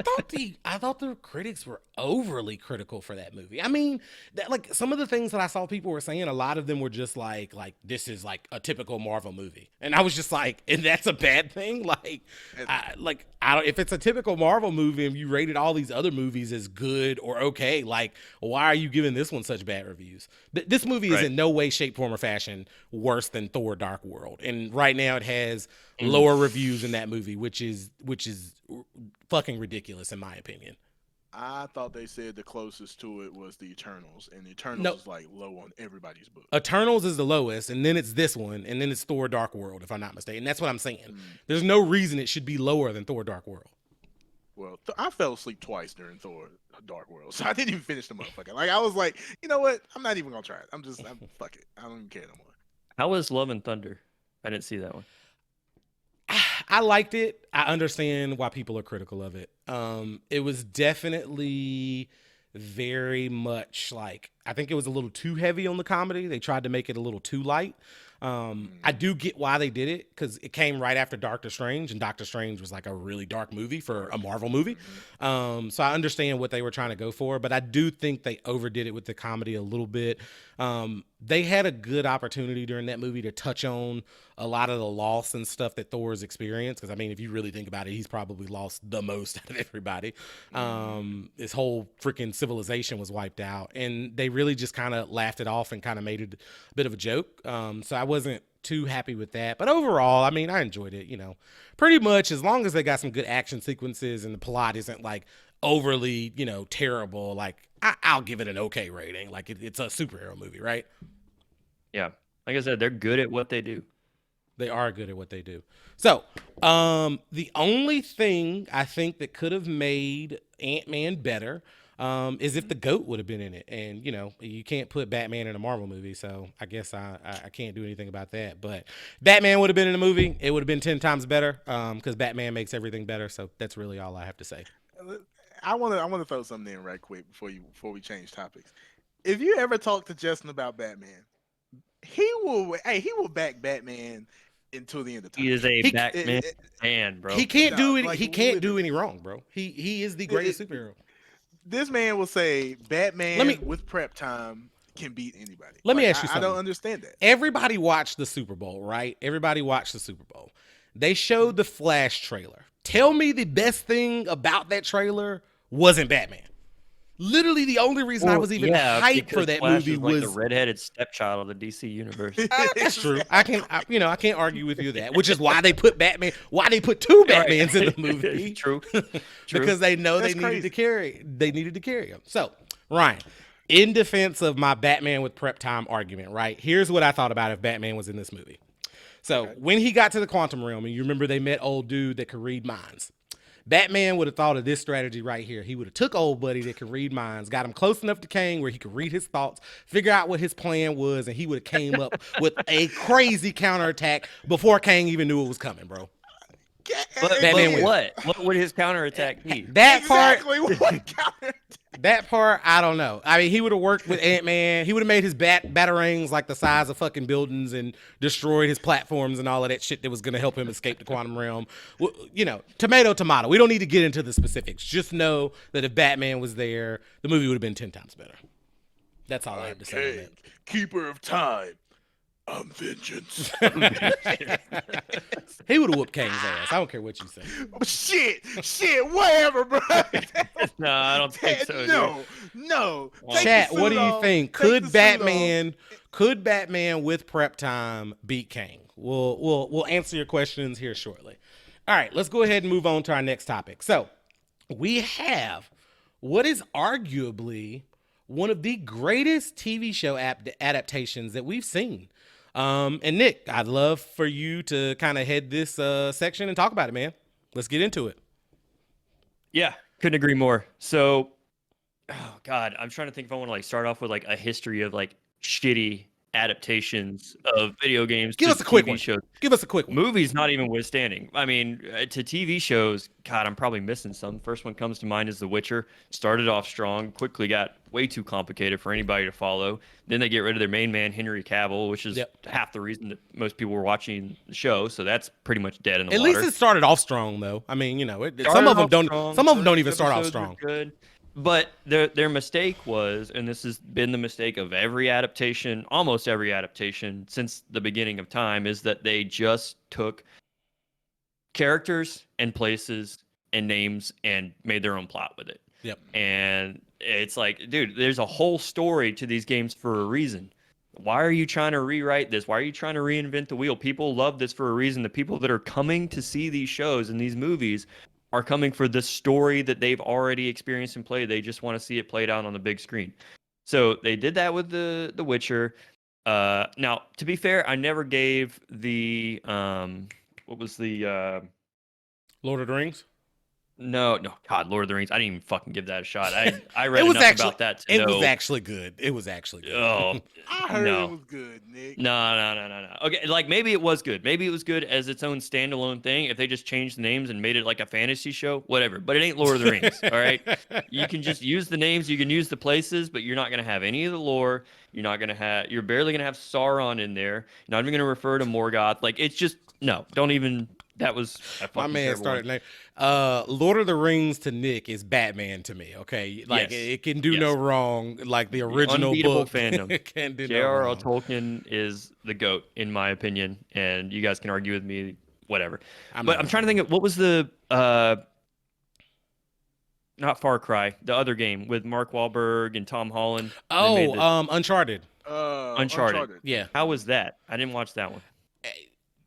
thought the critics were overly critical for that movie. I mean, like some of the things that I saw people were saying, a lot of them were just like this is like a typical Marvel movie, and I was just like, and that's a bad thing. Like, I don't. If it's a typical Marvel movie and you rated all these other movies as good or okay, like why are you giving this one such bad reviews? This movie is in no way, shape, form, or fashion worse than Thor: Dark World, and right now it has lower reviews in that movie, which is fucking ridiculous in my opinion. I thought they said the closest to it was the Eternals, and the Eternals is like low on everybody's book. Eternals is the lowest, and then it's this one, and then it's Thor: Dark World, if I'm not mistaken. That's what I'm saying. There's no reason it should be lower than Thor: Dark World. Well, I fell asleep twice during Thor: Dark World, so I didn't even finish the motherfucker. Like, I was like, you know what? I'm not even gonna try it. I'm fuck it. I don't even care no more. How was Love and Thunder? I didn't see that one. I liked it. I understand why people are critical of it. It was definitely very much like, I think it was a little too heavy on the comedy. They tried to make it a little too light. I do get why they did it, because it came right after Doctor Strange, and Doctor Strange was like a really dark movie for a Marvel movie. So I understand what they were trying to go for, but I do think they overdid it with the comedy a little bit. They had a good opportunity during that movie to touch on a lot of the loss and stuff that Thor's experienced. Because I mean, if you really think about it, he's probably lost the most out of everybody. His whole freaking civilization was wiped out, and they really just kind of laughed it off and kind of made it a bit of a joke. So I wasn't too happy with that, but overall, I mean, I enjoyed it. You know, pretty much as long as they got some good action sequences and the plot isn't like overly, you know, terrible. Like I'll give it an okay rating. Like it's a superhero movie, right? Yeah, like I said, they're good at what they do. They are good at what they do. So, the only thing I think that could have made Ant-Man better is if the GOAT would have been in it. And, you know, you can't put Batman in a Marvel movie, so I guess I can't do anything about that. But Batman would have been in a movie. It would have been 10 times better because Batman makes everything better. So that's really all I have to say. I want to throw something in right quick before we change topics. If you ever talk to Justin about Batman, he will back Batman until the end of time. He is a Batman fan, bro. He can't do it. Like, he can't do any wrong, bro. He is the greatest superhero. This man will say Batman with prep time can beat anybody. Let me ask you something. I don't understand that. Everybody watched the Super Bowl, right? Everybody watched the Super Bowl. They showed the Flash trailer. Tell me the best thing about that trailer wasn't Batman. Literally, the only reason I was even hyped for that Flash movie was was the redheaded stepchild of the DC universe. That's true. I can't argue with you that, which is why they put Batman. Why they put two Batmans in the movie? True. Because they know they needed to carry. They needed to carry him. So, Ryan, in defense of my Batman with prep time argument, right? Here's what I thought about if Batman was in this movie. So when he got to the quantum realm, and you remember they met old dude that could read minds. Batman would have thought of this strategy right here. He would have took old buddy that could read minds, got him close enough to Kang where he could read his thoughts, figure out what his plan was, and he would have came up with a crazy counterattack before Kang even knew it was coming, bro. But what would his counterattack be? That exactly part, what counterattack? That part, I don't know. I mean, he would have worked with Ant-Man. He would have made his batarangs like the size of fucking buildings and destroyed his platforms and all of that shit that was going to help him escape the quantum realm. Well, you know, tomato. We don't need to get into the specifics. Just know that if Batman was there, the movie would have been 10 times better. That's all I have to say on that. Keeper of time. I'm vengeance. He would have whooped Kang's ass. I don't care what you say. Shit, whatever, bro. No, I don't think so. No. Chat, what do you think? Could Batman with prep time beat Kang? We'll answer your questions here shortly. All right, let's go ahead and move on to our next topic. So we have what is arguably one of the greatest TV show adaptations that we've seen. And Nick, I'd love for you to kind of head this section and talk about it, man. Let's get into it. Yeah, couldn't agree more. So, oh God, I'm trying to think if I want to like start off with like a history of like shitty adaptations of video games. Give to us a quick TV one. shows. Give us a quick one. Movies, not even withstanding. I mean, to TV shows, God, I'm probably missing some. First one comes to mind is The Witcher. Started off strong, quickly got way too complicated for anybody to follow. Then they get rid of their main man, Henry Cavill, which is half the reason that most people were watching the show. So that's pretty much dead in the water. At least it started off strong, though. I mean, you know, some of them don't. Strong. Some of them don't even start off strong. Good. But their mistake was, and this has been the mistake of every adaptation, almost every adaptation since the beginning of time, is that they just took characters and places and names and made their own plot with it. Yep. And it's like, dude, there's a whole story to these games for a reason. Why are you trying to rewrite this? Why are you trying to reinvent the wheel? People love this for a reason. The people that are coming to see these shows and these movies are coming for the story that they've already experienced and played. They just want to see it played out on the big screen. So they did that with the Witcher. Now, to be fair, I never gave the what was the Lord of the Rings? No, God, Lord of the Rings. I didn't even fucking give that a shot. I read enough about that to know. It was actually good. It was actually good. Oh, I heard it was good, Nick. No. Okay, like maybe it was good. Maybe it was good as its own standalone thing. If they just changed the names and made it like a fantasy show, whatever. But it ain't Lord of the Rings, all right? You can just use the names, you can use the places, but you're not gonna have any of the lore. You're barely gonna have Sauron in there. You're not even gonna refer to Morgoth. Like it's just don't even. That was my man started name. Lord of the Rings to Nick is Batman to me. Okay, like it can do no wrong. Like the original book fandom. Can do J.R.R. no wrong. Tolkien is the GOAT in my opinion, and you guys can argue with me, whatever. I'm trying to think of what was the not Far Cry, the other game with Mark Wahlberg and Tom Holland. Uncharted. Uncharted. Yeah. How was that? I didn't watch that one.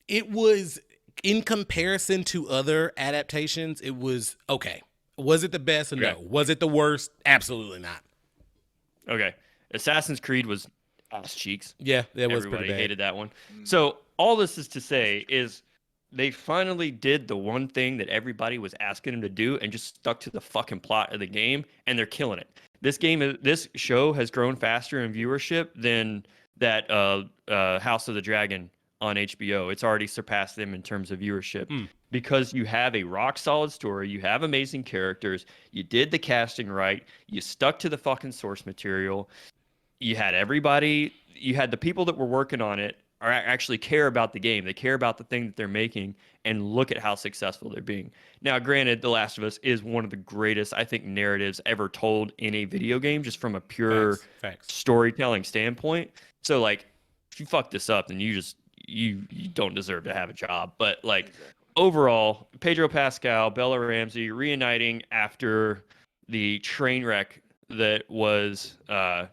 It was. In comparison to other adaptations, it was okay. Was it the best? No. Was it the worst? Absolutely not. Okay. Assassin's Creed was ass cheeks. Yeah, that was pretty bad. Everybody hated that one. So all this is to say is they finally did the one thing that everybody was asking them to do and just stuck to the fucking plot of the game, and they're killing it. This show has grown faster in viewership than that House of the Dragon on HBO. It's already surpassed them in terms of viewership because you have a rock solid story, you have amazing characters, you did the casting right, you stuck to the fucking source material, you had the people that were working on it are actually care about the game, they care about the thing that they're making, and look at how successful they're being. Now, granted, The Last of Us is one of the greatest, I think, narratives ever told in a video game, just from a pure storytelling standpoint. So, like, if you fuck this up, then you don't deserve to have a job. But like overall, Pedro Pascal, Bella Ramsey reuniting after the train wreck that was the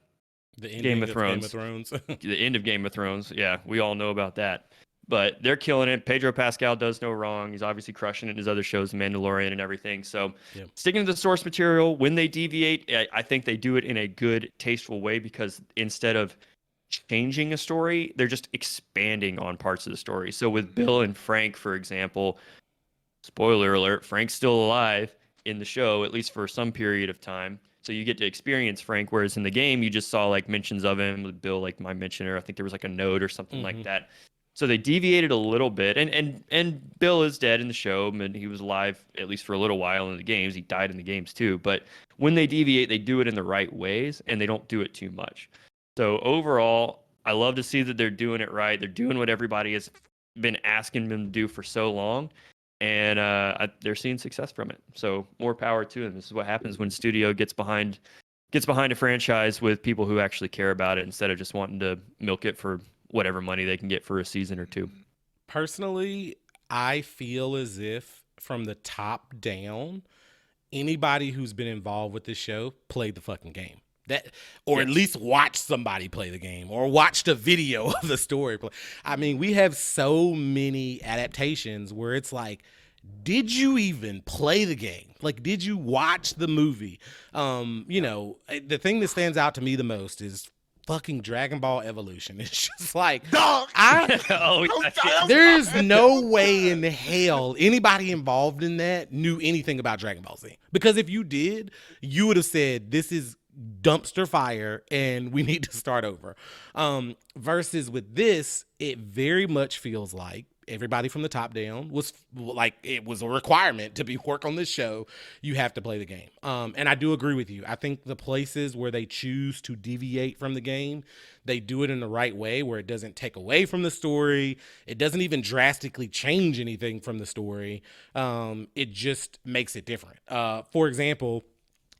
Game of Thrones. The end of Game of Thrones. Yeah, we all know about that. But they're killing it. Pedro Pascal does no wrong. He's obviously crushing it in his other shows, The Mandalorian and everything. So sticking to the source material, when they deviate, I think they do it in a good, tasteful way, because instead of changing a story, they're just expanding on parts of the story. So with Bill and Frank, for example, spoiler alert, Frank's still alive in the show, at least for some period of time. So you get to experience Frank, whereas in the game, you just saw like mentions of him with Bill, like my mentioner. I think there was like a note or something like that. So they deviated a little bit, and Bill is dead in the show, and he was alive at least for a little while in the games. He died in the games too. But when they deviate, they do it in the right ways, and they don't do it too much. So overall, I love to see that they're doing it right. They're doing what everybody has been asking them to do for so long, and they're seeing success from it. So more power to them. This is what happens when studio gets behind a franchise with people who actually care about it, instead of just wanting to milk it for whatever money they can get for a season or two. Personally, I feel as if from the top down, anybody who's been involved with this show played the fucking game. At least watch somebody play the game, or watched a video of the story. I mean, we have so many adaptations where it's like did you even play the game? Like, did you watch the movie? The thing that stands out to me the most is fucking Dragon Ball Evolution. It's just like, there's no way in hell anybody involved in that knew anything about Dragon Ball Z. Because if you did, you would have said, this is dumpster fire and we need to start over. Versus with this, it very much feels like everybody from the top down was like, it was a requirement to work on this show. You have to play the game. And I do agree with you. I think the places where they choose to deviate from the game, they do it in the right way where it doesn't take away from the story. It doesn't even drastically change anything from the story. It just makes it different. For example,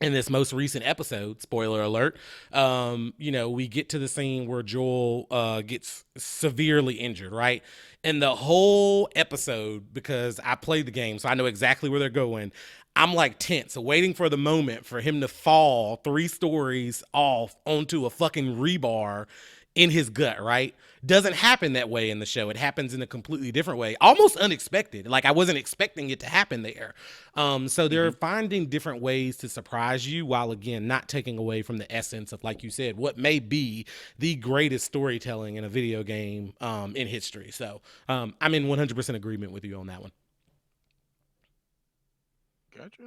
in this most recent episode, spoiler alert, we get to the scene where Joel gets severely injured, right? And the whole episode, because I played the game, so I know exactly where they're going, I'm like tense, waiting for the moment for him to fall 3 stories off onto a fucking rebar in his gut, right? Doesn't happen that way in the show. It happens in a completely different way, almost unexpected. Like, I wasn't expecting it to happen there. So they're finding different ways to surprise you while, again, not taking away from the essence of, like you said, what may be the greatest storytelling in a video game in history. So I'm in 100% agreement with you on that one. Gotcha.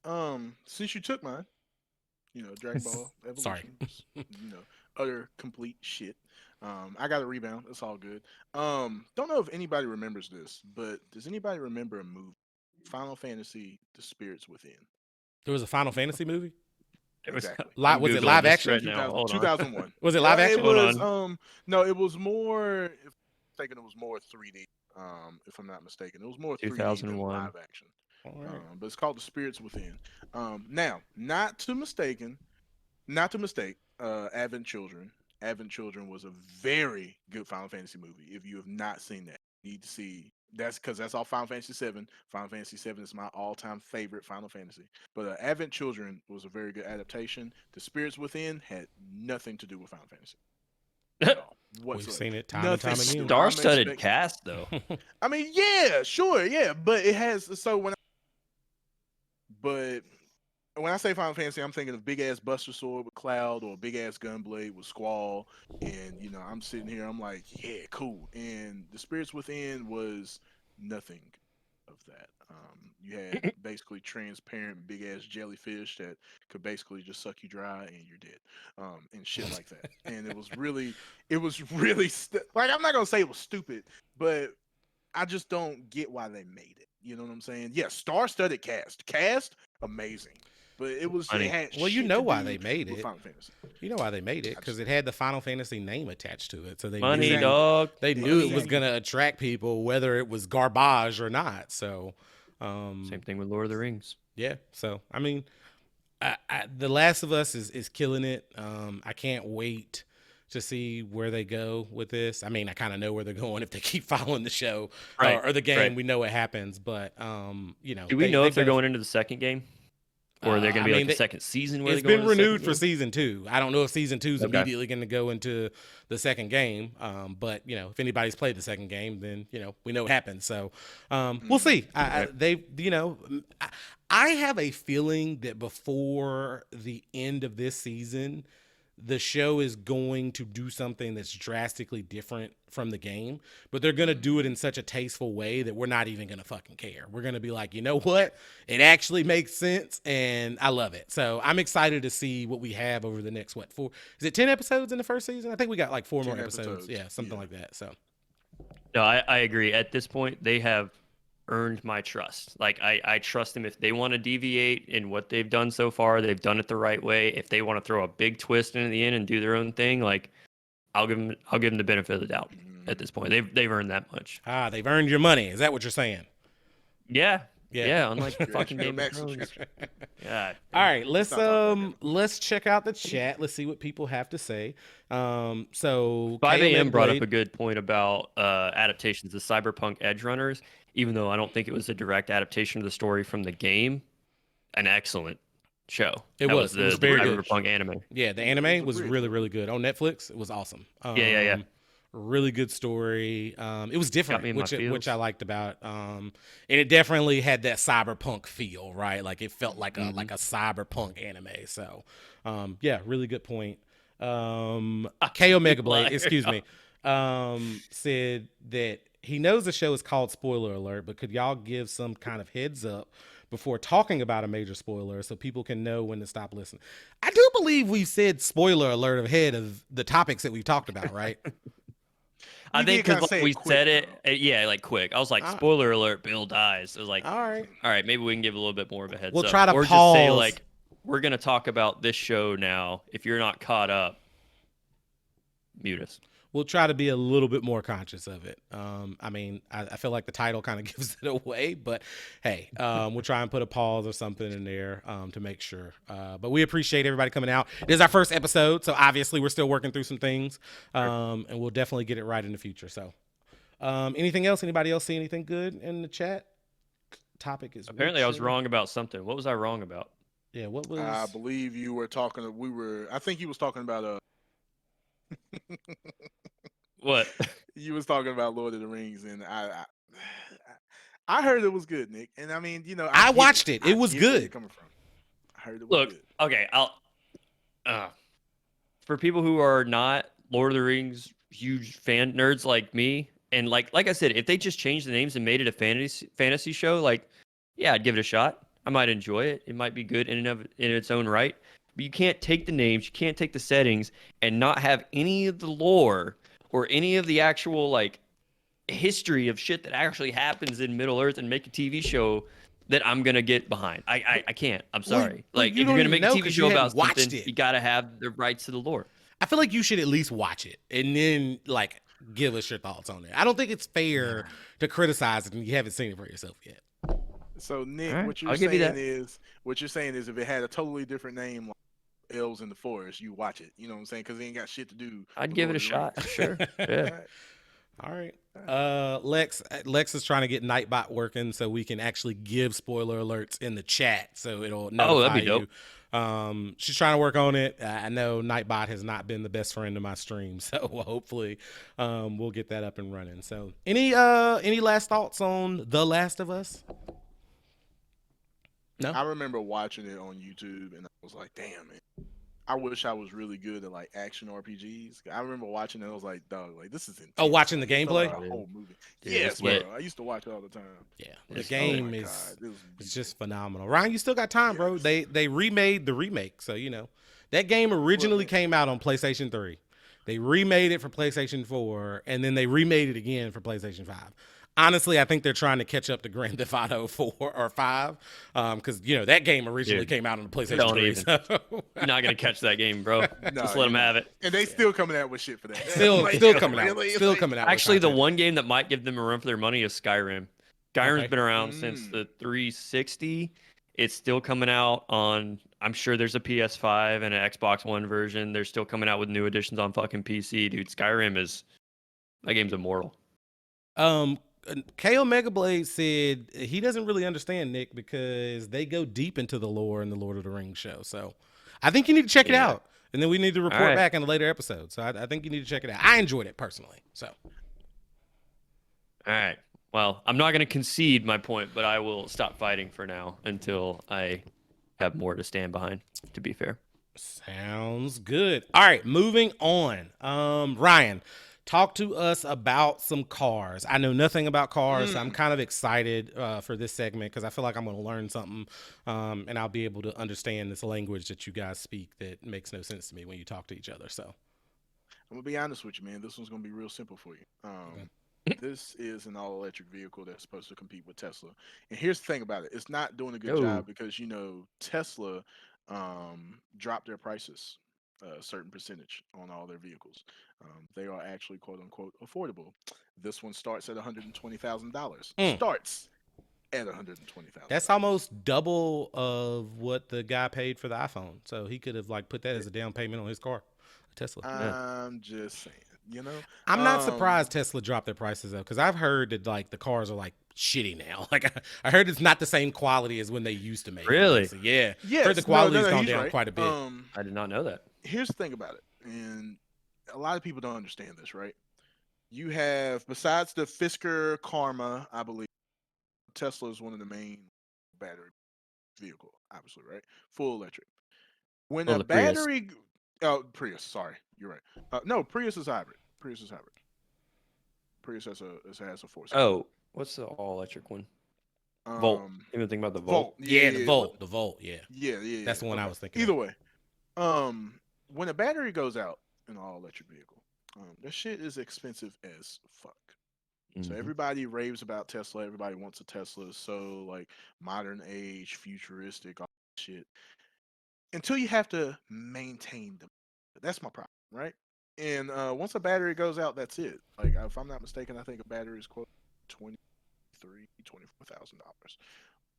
All right. Since you took mine, Dragon Ball Evolution. Sorry. Utter complete shit. I got a rebound. It's all good. Don't know if anybody remembers this, but does anybody remember a movie, Final Fantasy: The Spirits Within? There was a Final Fantasy movie? Exactly. Was it live action? Right now. 2001. Was it live action? It was, no, it was more. If I'm mistaken, it was more 3D. If I'm not mistaken, it was more 3D 2001. than live action. All right. But it's called The Spirits Within. Now, not to mistake, Advent Children. Advent Children was a very good Final Fantasy movie. If you have not seen that, you need to see. That's because that's all Final Fantasy VII. Final Fantasy VII is my all-time favorite Final Fantasy. But Advent Children was a very good adaptation. The Spirits Within had nothing to do with Final Fantasy at all. We've seen it time and time again. Star-studded cast, though. I mean, yeah, sure, yeah, but it has. So when I say Final Fantasy, I'm thinking of big ass Buster Sword with Cloud or big ass Gunblade with Squall, and I'm sitting here, I'm like, yeah, cool. And The Spirits Within was nothing of that. You had basically transparent big ass jellyfish that could basically just suck you dry and you're dead, and shit like that. And it was really like, I'm not gonna say it was stupid, but I just don't get why they made it. You know what I'm saying? Yeah, star-studded cast amazing. But it was well, you know why they made it. Final Fantasy. You know why they made it, because it had the Final Fantasy name attached to it. So they Money, knew, dog. They knew it was gonna attract people, whether it was garbage or not. So same thing with Lord of the Rings. Yeah. So I mean, The Last of Us is killing it. I can't wait to see where they go with this. I mean, I kind of know where they're going if they keep following the show or the game. Right. We know what happens, but do we know if they're going into the second game? Or are there going to be a second season? Where it's been renewed for season 2. I don't know if season 2 is immediately going to go into the second game. But if anybody's played the second game, then we know what happens. So we'll see. I have a feeling that before the end of this season, the show is going to do something that's drastically different from the game, but they're going to do it in such a tasteful way that we're not even going to fucking care. We're going to be like, you know what? It actually makes sense, and I love it. So I'm excited to see what we have over the next, 4? Is it 10 episodes in the first season? I think we got like 4 more episodes. Yeah, something like that. So. No, I agree. At this point, they have earned my trust. Like, I trust them. If they want to deviate in what they've done so far, they've done it the right way. If they want to throw a big twist into the end and do their own thing, like, I'll give them the benefit of the doubt. At this point, they've earned that much. They've earned your money. Is that what you're saying? Yeah. Unlike fucking Game of Thrones. Yeah. All right, let's check out the chat. Let's see what people have to say. So 5 a.m. brought up a good point about adaptations of Cyberpunk Edge Runners. Even though I don't think it was a direct adaptation of the story from the game, an excellent show. It was very good. Cyberpunk anime. Yeah, the anime was really, really good on Netflix. It was awesome. Yeah. Really good story. It was different, me in my which feels. I liked about. And it definitely had that cyberpunk feel, right? Like it felt like a cyberpunk anime. So, yeah, really good point. KO Megablade, excuse me, said that he knows the show is called Spoiler Alert, but could y'all give some kind of heads up before talking about a major spoiler so people can know when to stop listening? I do believe we've said spoiler alert ahead of the topics that we've talked about, right? I think because we said it, quick. I was like, spoiler alert, Bill dies. I was like, all right, maybe we can give a little bit more of a heads up. We'll try to or pause. Just say like, we're gonna talk about this show now. If you're not caught up, mute us. We'll try to be a little bit more conscious of it. I mean, I feel like the title kind of gives it away, but hey, we'll try and put a pause or something in there to make sure. But we appreciate everybody coming out. This is our first episode, so obviously we're still working through some things, and we'll definitely get it right in the future. So, anything else? Anybody else see anything good in the chat? Topic is apparently I was wrong about something. What was I wrong about? Yeah, what was? I believe you were talking. I think he was talking about What? You was talking about Lord of the Rings, and I heard it was good, Nick. And I mean, I watched it. It was good. Where you're coming from. I heard it was good. Okay, for people who are not Lord of the Rings huge fan nerds like me, and like I said, if they just changed the names and made it a fantasy show, like, yeah, I'd give it a shot. I might enjoy it. It might be good in its own right. But you can't take the names, you can't take the settings, and not have any of the lore or any of the actual like history of shit that actually happens in Middle Earth and make a TV show that I'm gonna get behind. I can't. I'm sorry. Like, if you're gonna make a TV show about something, you gotta have the rights to the lore. I feel like you should at least watch it and then like give us your thoughts on it. I don't think it's fair to criticize it and you haven't seen it for yourself yet. So Nick, right, what you're saying is if it had a totally different name, like Elves in the Forest, you watch it. You know what I'm saying? Because they ain't got shit to do. I'd give it a shot. Sure. Yeah. All right. Lex is trying to get Nightbot working so we can actually give spoiler alerts in the chat so it'll notify that'd be dope. you. She's trying to work on it. I know Nightbot has not been the best friend of my stream, so hopefully we'll get that up and running. So any last thoughts on The Last of Us? No. I remember watching it on YouTube and I was like, damn, man. I wish I was really good at like action RPGs. I remember watching it. I was like, dog, like this is intense. Oh, watching the gameplay? Like a whole movie. Yeah, Yes, bro. I used to watch it all the time. Yeah, the game is just phenomenal. Ryan, you still got time, bro. They remade the remake, so you know that game originally came out on PlayStation 3. They remade it for PlayStation 4, and then they remade it again for PlayStation 5. Honestly, I think they're trying to catch up to Grand Theft Auto 4 or 5 because, you know, that game originally came out on the PlayStation 3. So. You're not going to catch that game, bro. Just let them have it. And they still coming out with shit for that. Still coming out. Still coming out. Actually, the one game that might give them a run for their money is Skyrim. Skyrim's been around since the 360. It's still coming out on, I'm sure there's a PS5 and an Xbox One version. They're still coming out with new editions on fucking PC, dude. That game's immortal. KO Megablade said he doesn't really understand, Nick, because they go deep into the lore in the Lord of the Rings show. So I think you need to check it out. And then we need to report back in a later episode. So I think you need to check it out. I enjoyed it personally. So. All right. Well, I'm not going to concede my point, but I will stop fighting for now until I have more to stand behind, to be fair. Sounds good. All right, moving on. Ryan, talk to us about some cars. I know nothing about cars, so I'm kind of excited for this segment because I feel like I'm going to learn something and I'll be able to understand this language that you guys speak that makes no sense to me when you talk to each other. So I'm going to be honest with you, man. This one's going to be real simple for you. This is an all-electric vehicle that's supposed to compete with Tesla. And here's the thing about it. It's not doing a good job because, you know, Tesla dropped their prices a certain percentage on all their vehicles. They are actually, quote unquote, affordable. This one starts at $120,000. Starts at $120,000. That's almost double of what the guy paid for the iPhone. So he could have like put that as a down payment on his car, Tesla. I'm just saying, you know. I'm not surprised Tesla dropped their prices though, because I've heard that like the cars are like shitty now. Like I heard it's not the same quality as when they used to make. Really? So, yeah. Yes. Heard the quality's gone down quite a bit. I did not know that. Here's the thing about it, and a lot of people don't understand this, right? You have, besides the Fisker Karma, I believe Tesla is one of the main battery vehicle, obviously, right? Full electric. When Oh, a the Prius. battery, oh, Prius, sorry, you're right. No, Prius is hybrid. Prius is hybrid. Prius has a force. Oh, what's the all electric one? Volt. Even think about the Volt. Yeah, the Volt. The Volt. Yeah. Yeah. That's the one I was thinking. Either way, when a battery goes out in an all electric vehicle, that shit is expensive as fuck. So everybody raves about Tesla. Everybody wants a Tesla. So like modern age, futuristic, all that shit. Until you have to maintain them. That's my problem, right? And once a battery goes out, that's it. Like if I'm not mistaken, I think a battery is quote $24,000.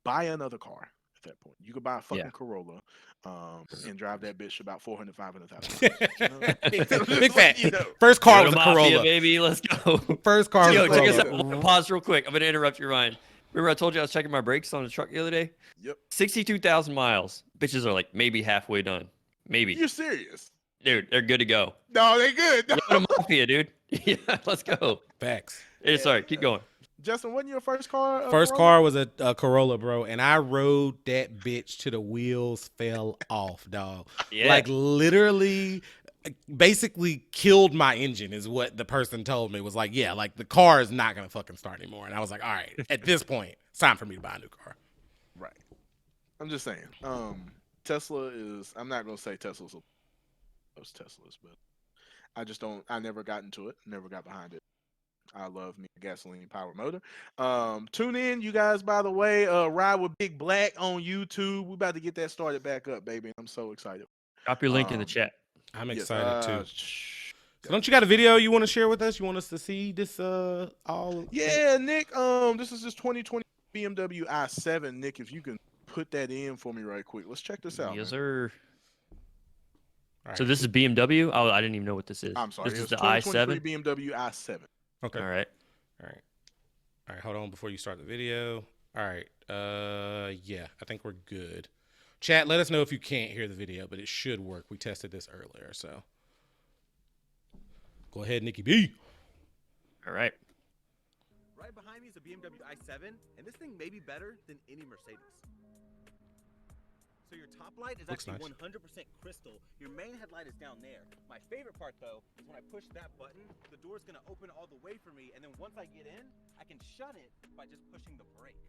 Buy another car at that point. You could buy a fucking Corolla, and drive that bitch about $400,000-$500,000. Big fat. First car was a Corolla, baby. Let's go. First car was a check Corolla. us out. Pause real quick. I'm gonna interrupt you, Ryan. Remember I told you I was checking my brakes on the truck the other day? Yep. 62,000 miles. Bitches are like maybe halfway done. Maybe. You're serious? Dude, they're good to go. No, they good. No. Go to Mafia, dude. Yeah, let's go. Facts. Hey, sorry, keep going. Justin, wasn't your first car? First car was a Corolla, bro, and I rode that bitch till the wheels fell off, dog. Yeah. Like literally, basically killed my engine is what the person told me. Was like, yeah, like the car is not gonna fucking start anymore. And I was like, all right, at this point, it's time for me to buy a new car. Right. I'm just saying. Tesla is. I'm not gonna say Tesla's those Teslas, but I just don't. I never got into it. Never got behind it. I love me a gasoline powered motor. Tune in, you guys, by the way. Ride with Big Black on YouTube. We're about to get that started back up, baby. I'm so excited. Drop your link in the chat. I'm excited too. So don't you got a video you want to share with us? You want us to see this all? Yeah, Nick. This is this 2020 BMW i7. Nick, if you can put that in for me right quick. Let's check this out. Yes, sir. Right. So this is BMW? Oh, I didn't even know what this is. I'm sorry. This is the the i7? BMW i7. Okay. All right. Hold on before you start the video. All right. Yeah, I think we're good. Chat, let us know if you can't hear the video, but it should work. We tested this earlier, so go ahead, Nikki B. All right. Right behind me is a BMW i7, and this thing may be better than any Mercedes. So your top light is Looks actually nice. 100% crystal. Your main headlight is down there. My favorite part, though, is when I push that button, the door's gonna open all the way for me, and then once I get in, I can shut it by just pushing the brake.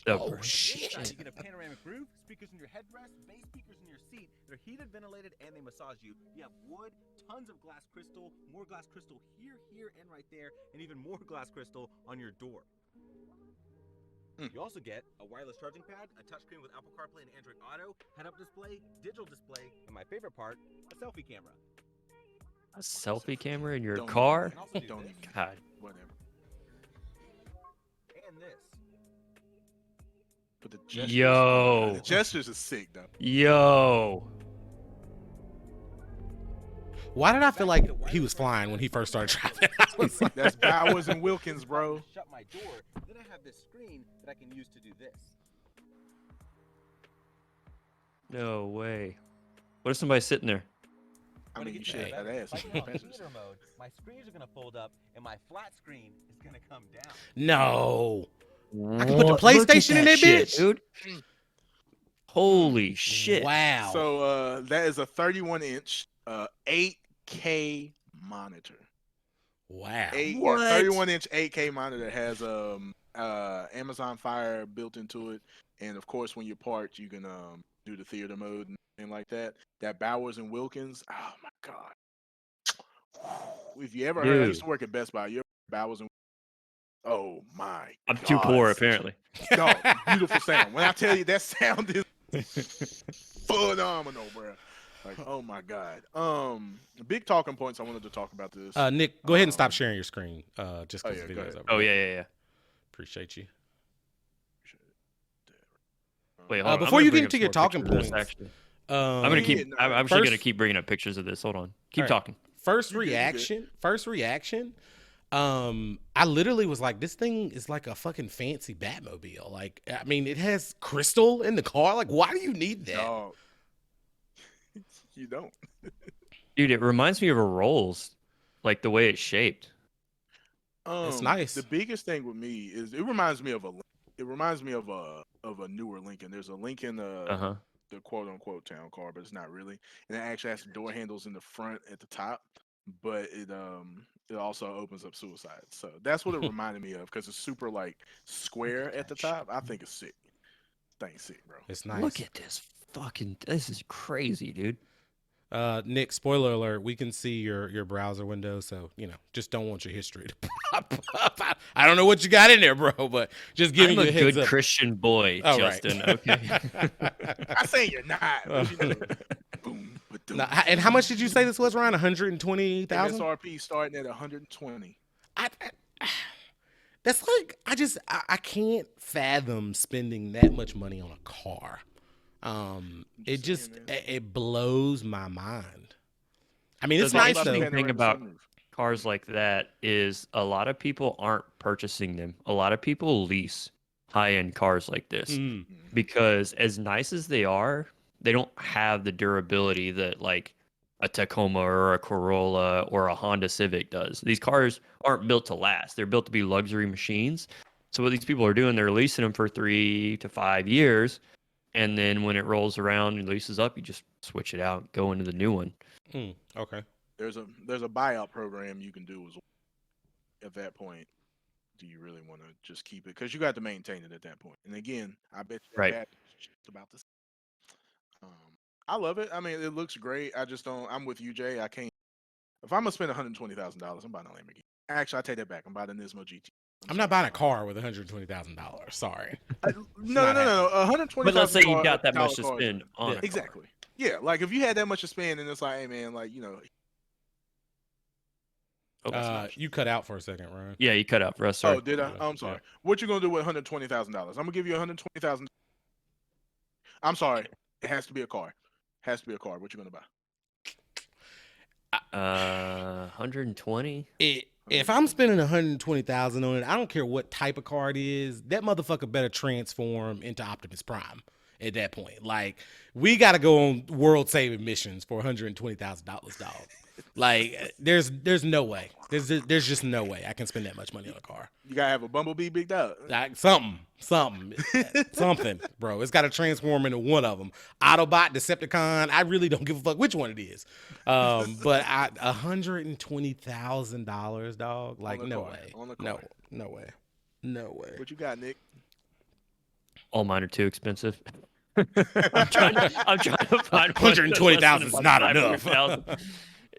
Oh, shit. Inside, you get a panoramic roof, speakers in your headrest, bass speakers in your seat. They're heated, ventilated, and they massage you. You have wood, tons of glass crystal, more glass crystal here, and right there, and even more glass crystal on your door. You also get a wireless charging pad, a touchscreen with Apple CarPlay and Android Auto, head-up display, digital display, and my favorite part, a selfie camera. A selfie camera in your Don't car? even- Also do Don't this, even. God. Whatever. and this. But the gestures, Yo. the gestures is sick though. Yo. Why did I feel like he was flying when he first started driving? I was like, That's Bowers and Wilkins, bro. Shut my door. Then I have this screen that I can use to do this. No way. What if somebody's sitting there? I mean, you should have that ass. If I go on theater mode, my screens are gonna fold up, and my flat screen is gonna come down. no. I can put the PlayStation in that bitch? dude. Holy shit. Wow. So that is a 31-inch 8K monitor. Wow. 31-inch 8K monitor that has Amazon Fire built into it, and of course when you park you can do the theater mode and like that. That Bowers and Wilkins, oh my god! If you ever heard, I used to work at Best Buy. You ever heard Bowers and oh my! I'm too poor, God. apparently. No, beautiful sound. When I tell you that sound is phenomenal, bro. Like, oh my god. Big talking points I wanted to talk about this. Nick, go ahead and stop sharing your screen. Just because yeah, the go video's ahead. over. Oh, yeah. Appreciate you. Wait, hold on. Before I'm you gonna get bring into up your some talking more pictures of this, points, actually. I'm I'm gonna Yeah, keep. no, I'm first- actually gonna keep bringing up pictures of this. Hold on. Keep All right. talking. First You're good, you're reaction. First reaction. I literally was like, this thing is like a fucking fancy Batmobile. Like, I mean, it has crystal in the car. Like, why do you need that? Dog. You don't. Dude, it reminds me of a Rolls, like the way it's shaped. It's nice. The biggest thing with me is it reminds me of a newer Lincoln. There's a Lincoln the quote unquote town car, but it's not really. And it actually has door handles in the front at the top, but it also opens up suicide. So that's what it reminded me of because it's super like square at the top. I think it's sick. Thing's sick, bro. It's nice. Look at this this is crazy, dude. Nick, spoiler alert, we can see your browser window, so just don't want your history to pop up. I don't know what you got in there, bro, but just giving you a heads good up. Christian boy, Oh, Justin. Right. Okay. I say you're not. Boom, Now, and how much did you say this was, Ryan? 120,000? MSRP starting at 120. That's like I can't fathom spending that much money on a car. It blows my mind. I mean, it's nice though. The thing about cars like that is a lot of people aren't purchasing them. A lot of people lease high-end cars like this because as nice as they are, they don't have the durability that like a Tacoma or a Corolla or a Honda Civic does. These cars aren't built to last. They're built to be luxury machines. So what these people are doing, they're leasing them for 3 to 5 years. And then when it rolls around and leases up, you just switch it out, go into the new one. Okay. There's a buyout program you can do as well. At that point, do you really want to just keep it? Because you got to maintain it at that point. And again, I bet you that just about this. I love it. I mean, it looks great. I just don't. I'm with you, Jay. I can't. If I'm gonna spend $120,000, I'm buying a Lamborghini. Actually, I take that back. I'm buying a Nismo GT. I'm not buying a car with $120,000. Sorry. No. $120,000. But let's say you got that much to spend on it. Exactly. Yeah, like if you had that much to spend, and it's like, hey man, like you cut out for a second, Ryan. Yeah, you cut out for us. Sorry. Oh, did I? Oh, I'm sorry. Yeah. What you gonna do with $120,000? I'm gonna give you $120,000. I'm sorry. It has to be a car. Has to be a car. What you gonna buy? 120. If I'm spending $120,000 on it, I don't care what type of car it is. That motherfucker better transform into Optimus Prime at that point. Like, we got to go on world saving missions for $120,000, dog. Like, there's no way. There's just no way I can spend that much money on a car. You gotta have a Bumblebee big dog. Like something, bro. It's got to transform into one of them. Autobot, Decepticon. I really don't give a fuck which one it is. But $120,000, dog. Like, no way. No way. What you got, Nick? All mine are too expensive. I'm trying to find $120,000 is not enough.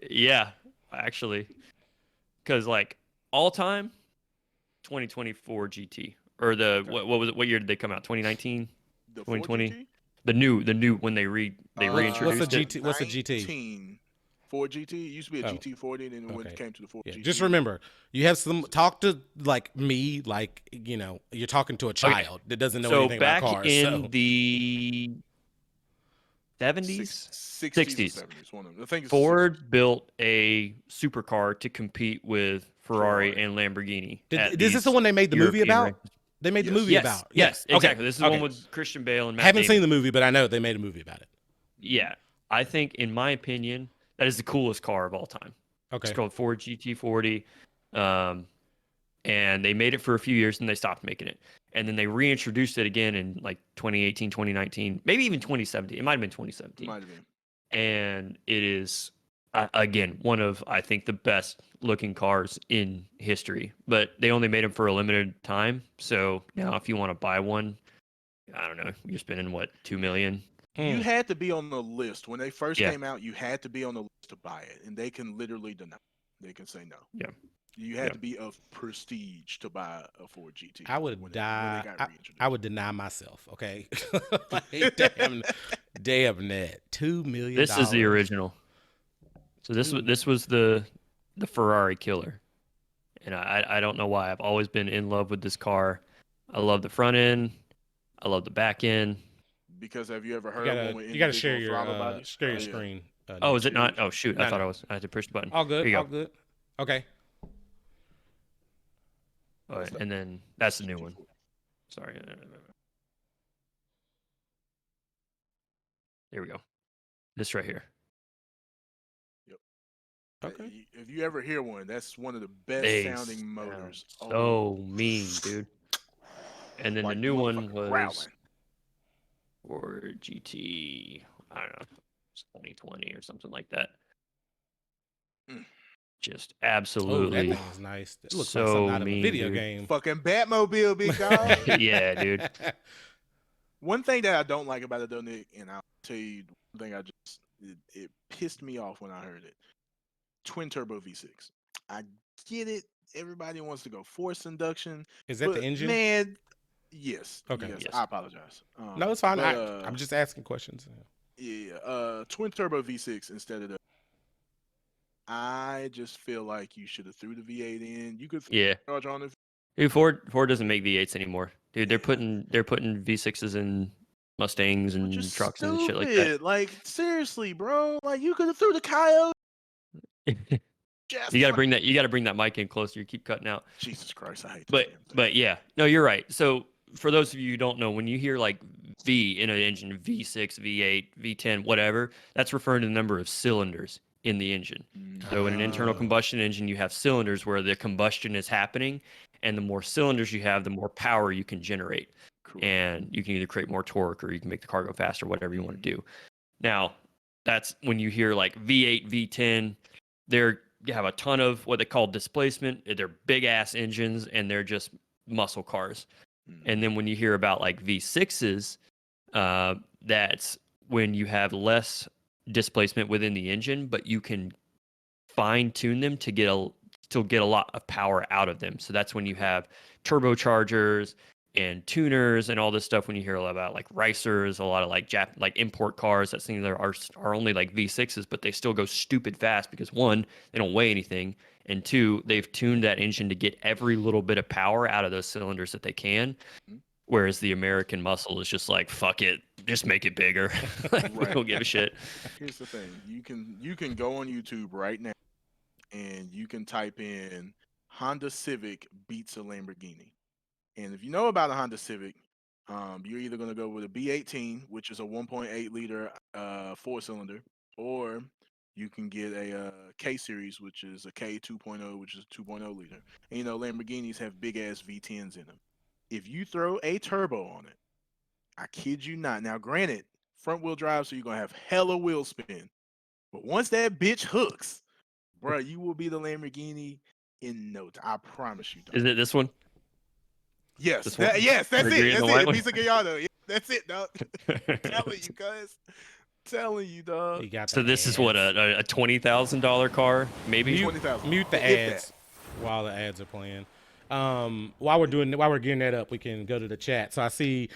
Yeah, actually, because like all time, 2024 GT or what was it? What year did they come out? 2019, 2020. The new when they reintroduced what's a it. GT? What's a GT? Ford GT. It used to be a GT40, and then when it came to the Ford GT. Just remember, you have talk to like me, like you're talking to a child that doesn't know anything about cars. So back in the 70s, 60s, 70s, one of them. I think Ford built a supercar to compete with Ferrari and Lamborghini. Is this the one they made the movie about? They made the movie about. Yes, exactly. This is the one with Christian Bale and Matt Haven't Damon. seen the movie, but I know they made a movie about it. Yeah, I think, in my opinion, that is the coolest car of all time. Okay. It's called Ford GT40. And they made it for a few years and they stopped making it. And then they reintroduced it again in like 2018, 2019, maybe even 2017. It might have been 2017. Might have been. And it is, again, one of, I think, the best looking cars in history. But they only made them for a limited time. So now if you want to buy one, I don't know, you're spending what, $2 million? You had to be on the list. When they first came out, you had to be on the list to buy it. And they can literally deny. They can say no. Yeah. You had to be of prestige to buy a Ford GT. I would I would deny myself. Okay, damn that $2 million. This is the original. So this was the Ferrari killer, and I don't know why. I've always been in love with this car. I love the front end. I love the back end. Because have you ever heard you got to share your screen. Is it not? Oh shoot! I thought I had to push the button. All good. Here you all go. good. Okay. All right, and then that's the new one. Sorry. Here we go. This right here. Yep. Okay. If you ever hear one, that's one of the best They sounding motors. sound so mean, dude. And then like the new one motherfucker was growling. for GT, I don't know, 2020 or something like that. Mm. Just Oh, that absolutely thing is nice. It looks like so something out of a mean, video dude. game. Fucking Batmobile, big dog. Yeah, dude. One thing that I don't like about it though, Nick, and I'll tell you one thing it pissed me off when I heard it. Twin turbo V6. I get it. Everybody wants to go force induction, Is that the but engine? man, yes, Okay. yes. Yes. I apologize. No, it's fine. But I'm just asking questions. yeah, twin turbo V6 instead of the. I just feel like you should have threw the V8 in. You could Yeah. charge on it. Dude, Ford doesn't make V8s anymore. Dude, they're Yeah. putting V6s in Mustangs Which and is trucks and shit like stupid. Like seriously, bro. Like you could have threw the Coyote. that. Just You got to bring that mic in closer. You keep cutting out. Jesus Christ, I hate this But damn thing. but yeah, no, you're right. So for those of you who don't know, when you hear like V in an engine, V6, V8, V10, whatever, that's referring to the number of cylinders in the engine. So in an internal combustion engine, you have cylinders where the combustion is happening, and the more cylinders you have, the more power you can generate. Correct. And you can either create more torque or you can make the car go faster, whatever you want to do. Now, that's when you hear like V8, V10, they're have a ton of what they call displacement. They're big ass engines and they're just muscle cars. And then when you hear about like V6s, that's when you have less displacement within the engine, but you can fine tune them to get a lot of power out of them. So that's when you have turbochargers and tuners and all this stuff. When you hear about like racers, a lot of like import cars, that things that are only like V6s, but they still go stupid fast because one, they don't weigh anything, and two, they've tuned that engine to get every little bit of power out of those cylinders that they can. Whereas the American muscle is just like, fuck it, just make it bigger. We don't give a shit. Here's the thing: you can go on YouTube right now, and you can type in Honda Civic beats a Lamborghini. And if you know about a Honda Civic, you're either going to go with a B18, which is a 1.8 liter four cylinder, or you can get a K series, which is a K 2.0, which is a 2.0 liter. And you know, Lamborghinis have big ass V10s in them. If you throw a turbo on it, I kid you not. Now, granted, front wheel drive, so you're going to have hella wheel spin. But once that bitch hooks, bro, you will be the Lamborghini in no time. I promise you. Dog. Is it this one? Yes, This one? yes, that's The it. green and That's the white it. one? Piece of Gallardo. Yeah, that's it, dog. Telling you, cuz. Telling you, dog. You got So the this is what ads. a $20,000 car, maybe. Mute, 20,000. mute the If that. ads while the ads are playing. While we're getting that up, we can go to the chat. So I see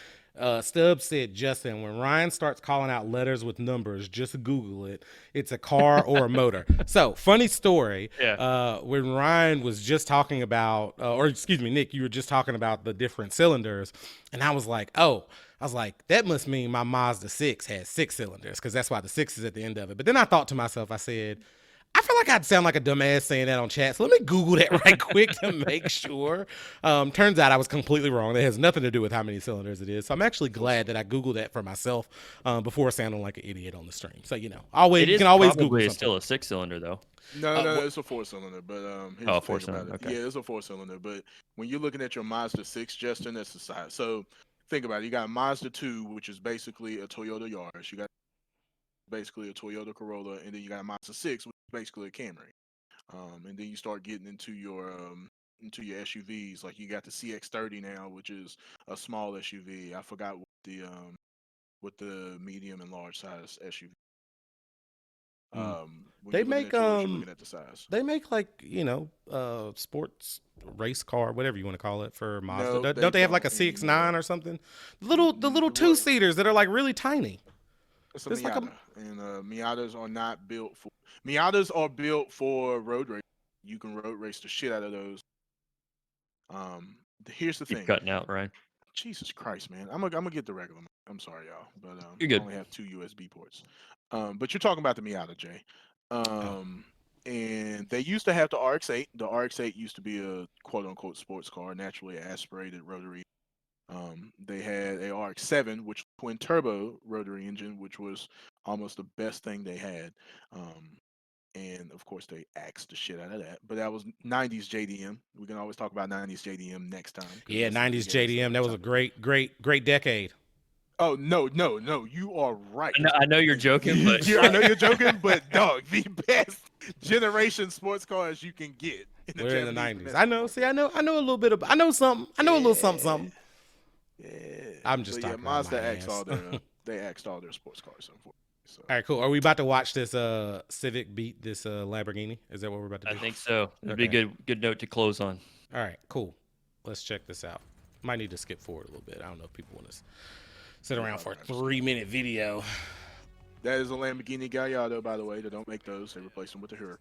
Stubbs said, Justin, when Ryan starts calling out letters with numbers, just Google it. It's a car or a motor. So funny story. Yeah. When Ryan was just talking about, or excuse me, Nick, you were just talking about the different cylinders, and I was like, that must mean my Mazda 6 has 6 cylinders because that's why the 6 is at the end of it. But then I thought to myself, I said, I feel like I'd sound like a dumbass saying that on chat. So let me Google that right quick to make sure. Turns out I was completely wrong. That has nothing to do with how many cylinders it is. So I'm actually glad that I Googled that for myself before sounding like an idiot on the stream. So, you can always Google something. Still a 6-cylinder though. No, it's a 4-cylinder. But here's the thing about it. Okay. Yeah, it's a 4-cylinder. But when you're looking at your Mazda 6, Justin, that's the size. So think about it. You got a Mazda 2, which is basically a Toyota Yaris. You got basically a Toyota Corolla, and then you got a Mazda 6, which is basically a Camry. And then you start getting into your SUVs. Like you got the CX-30 now, which is a small SUV. I forgot what the medium and large size SUV. When They you're looking make at yours, you're looking at the size. They make sports race car, whatever you want to call it, for Mazda. No, don't they have like a anymore. CX-9 or something? The little 2-seaters that are like really tiny. It's a It's Miata, like and Miatas are not built for. Miatas are built for road race. You can road race the shit out of those. Here's the Keep thing. cutting out, Ryan. Jesus Christ, man. I'm gonna get the regular. I'm sorry, y'all, but You're I good. only have 2 USB ports. But you're talking about the Miata, Jay. And they used to have the RX-8. The RX-8 used to be a quote unquote sports car, naturally aspirated rotary. They had a RX-7, which twin turbo rotary engine, which was almost the best thing they had. And of course, they axed the shit out of that. But that was 90s JDM. We can always talk about 90s JDM next time. Yeah, 90s JDM. That was a great decade. Oh, no. You are right. I know you're joking, but I know you're joking, but dog, the best generation sports cars you can get. We're in the 90s. I know. See, I know a little bit of. I know something. I know a little something. Yeah. I'm just talking about Mazda my axed ass. all their. They axed all their sports cars, unfortunately. So. All right, cool. Are we about to watch this Civic beat this Lamborghini? Is that what we're about to do? I think so. It'd be a good note to close on. All right, cool. Let's check this out. Might need to skip forward a little bit. I don't know if people want to sit around for a 3-minute video. That is a Lamborghini Gallardo, by the way. They don't make those. They replace them with the Huracan.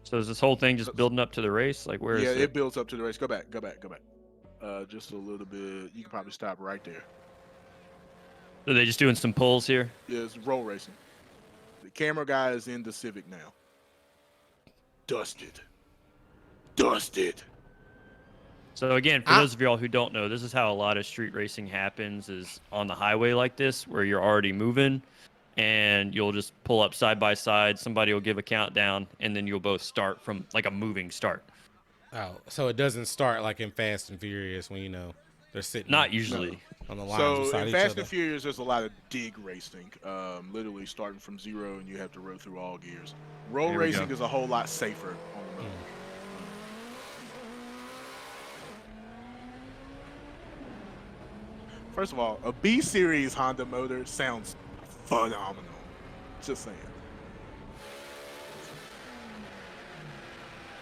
So is this whole thing just building up to the race? Like where is it? Yeah, it builds up to the race. Go back. Just a little bit. You can probably stop right there. Are they just doing some pulls here? Yeah, it's roll racing. The camera guy is in the Civic now. Dusted. So again, for those of y'all who don't know, this is how a lot of street racing happens, is on the highway like this, where you're already moving, and you'll just pull up side by side. Somebody will give a countdown, and then you'll both start from like a moving start. Oh, so it doesn't start like in Fast and Furious when they're sitting. Not usually. On the line So beside in each Fast other. and Furious, there's a lot of dig racing. Literally starting from zero, and you have to roll through all gears. Roll racing is a whole lot safer on the road. First of all, a B series Honda motor sounds phenomenal. Just saying.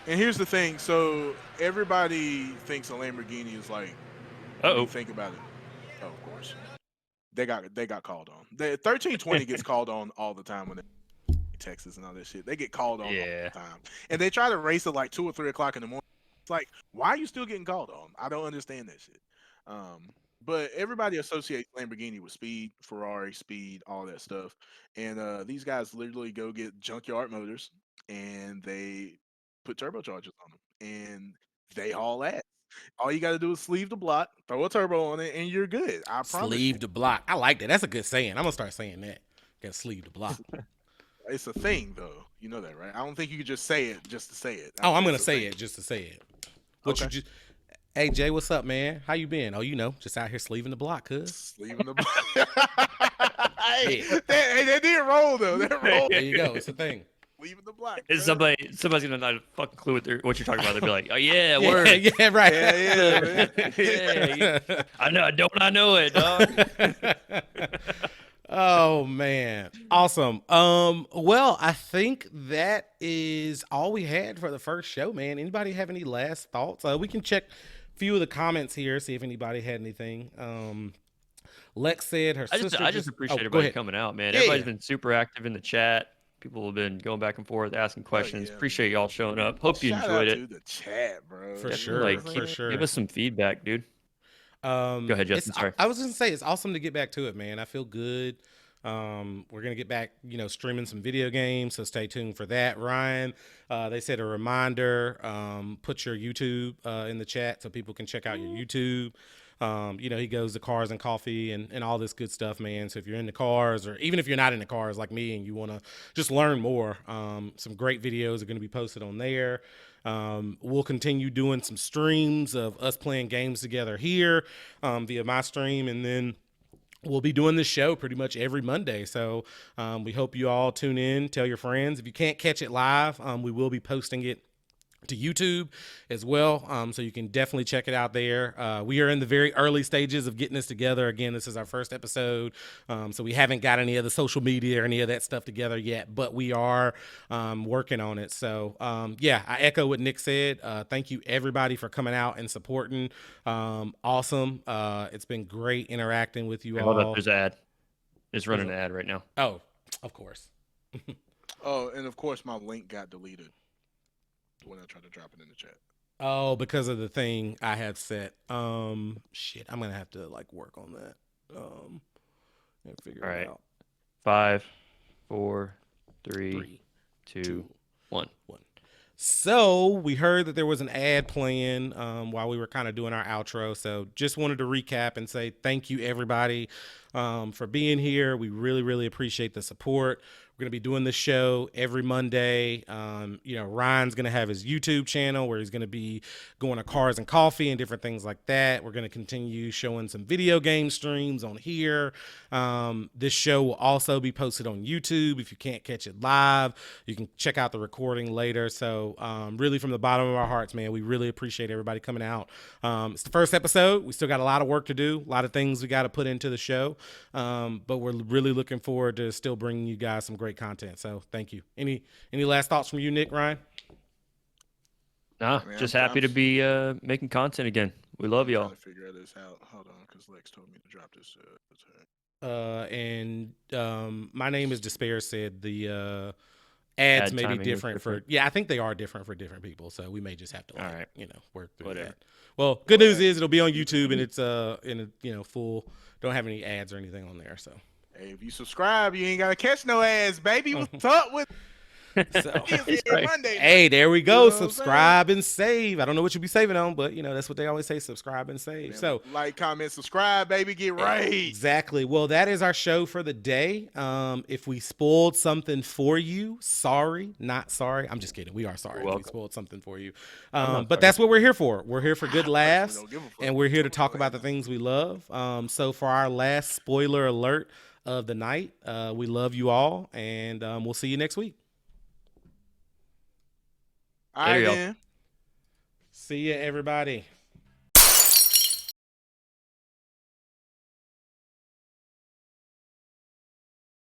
And here's the thing. So everybody thinks a Lamborghini is like. Think about it. Oh, of course. They got called on. The 1320 gets called on all the time when they Texas and all that shit. They get called on all the time, and they try to race at like 2 or 3 o'clock in the morning. It's like, why are you still getting called on? I don't understand that shit. But everybody associates Lamborghini with speed, Ferrari, speed, all that stuff. And these guys literally go get junkyard motors and they put turbochargers on them, and they haul ass. All you got to do is sleeve the block, throw a turbo on it, and you're good. I promise. Sleeve the block. I like that. That's a good saying. I'm gonna start saying that. Got sleeve the block. It's a thing, though. You know that, right? I don't think you could just say it just to say it. I'm gonna say it just to say it. You just? Hey Jay, what's up, man? How you been? Oh, just out here sleeving the block, cuz. Sleeving the block. Hey, that did roll though. That rolled. There you go. It's a thing. Leaving the block. Somebody's gonna not fucking clue what you're talking about. They'll be like, "Oh yeah, word, yeah, right, yeah, I know it, dog." Oh man, awesome. Well, I think that is all we had for the first show, man. Anybody have any last thoughts? We can check a few of the comments here, see if anybody had anything. Lex said her sister. I just appreciate everybody coming out, man. Everybody's been super active in the chat. People have been going back and forth, asking questions. Appreciate y'all showing up. Hope you enjoyed it. To the chat, bro. For sure. Give us some feedback, dude. Go ahead, Justin. Sorry. I was just gonna say it's awesome to get back to it, man. I feel good. We're gonna get back, streaming some video games, so stay tuned for that. Ryan, they said a reminder, put your YouTube in the chat so people can check out your YouTube. He goes to Cars and Coffee and all this good stuff, man. So if you're into cars, or even if you're not into cars like me and you want to just learn more, some great videos are going to be posted on there. We'll continue doing some streams of us playing games together here via my stream, and then we'll be doing this show pretty much every Monday. So we hope you all tune in, tell your friends. If you can't catch it live, we will be posting it to YouTube as well, so you can definitely check it out there. We are in the very early stages of getting this together. Again, this is our first episode, so we haven't got any of the social media or any of that stuff together yet, but we are working on it. So I echo what Nick said. Thank you everybody for coming out and supporting. Awesome. It's been great interacting with you all. Hold up, there's an ad. It's running an ad right now. Oh, of course. Oh, and of course my link got deleted when I tried to drop it in the chat. Oh, because of the thing I had set. Shit, I'm gonna have to work on that. And figure it out. 5, 4, 3, 2, 1. So we heard that there was an ad playing while we were kind of doing our outro. So just wanted to recap and say thank you everybody for being here. We really, really appreciate the support. We're We're going to be doing this show every Monday. Ryan's going to have his YouTube channel where he's going to be going to Cars and Coffee and different things like that. We're going to continue showing some video game streams on here. This show will also be posted on YouTube. If you can't catch it live, you can check out the recording later. So really from the bottom of our hearts, man, we really appreciate everybody coming out. It's the first episode. We still got a lot of work to do, a lot of things we got to put into the show. But we're really looking forward to still bringing you guys some great content. So thank you. Any last thoughts from you, Nick, Ryan? Nah, just happy to be making content again. We love y'all. Trying to figure this out. Hold on, because Lex told me to drop this. My name is Despair said the ads may be different for I think they are different for different people, so we may just have to work through that. Well, good news is it'll be on YouTube and it's full, don't have any ads or anything on there. So hey, if you subscribe, you ain't gotta catch no ads, baby. What's up with right. Monday? Hey, there we go. Subscribe and save. I don't know what you'll be saving on, but that's what they always say, subscribe and save. Man, so like, comment, subscribe, baby, get right. Exactly. Well, that is our show for the day. If we spoiled something for you, sorry, not sorry. I'm just kidding. We are sorry if we spoiled something for you. But that's what we're here for. We're here for good laughs, and we're here to talk about the things we love. So for our last spoiler alert of the night, we love you all, and we'll see you next week. All right, then. See ya, everybody.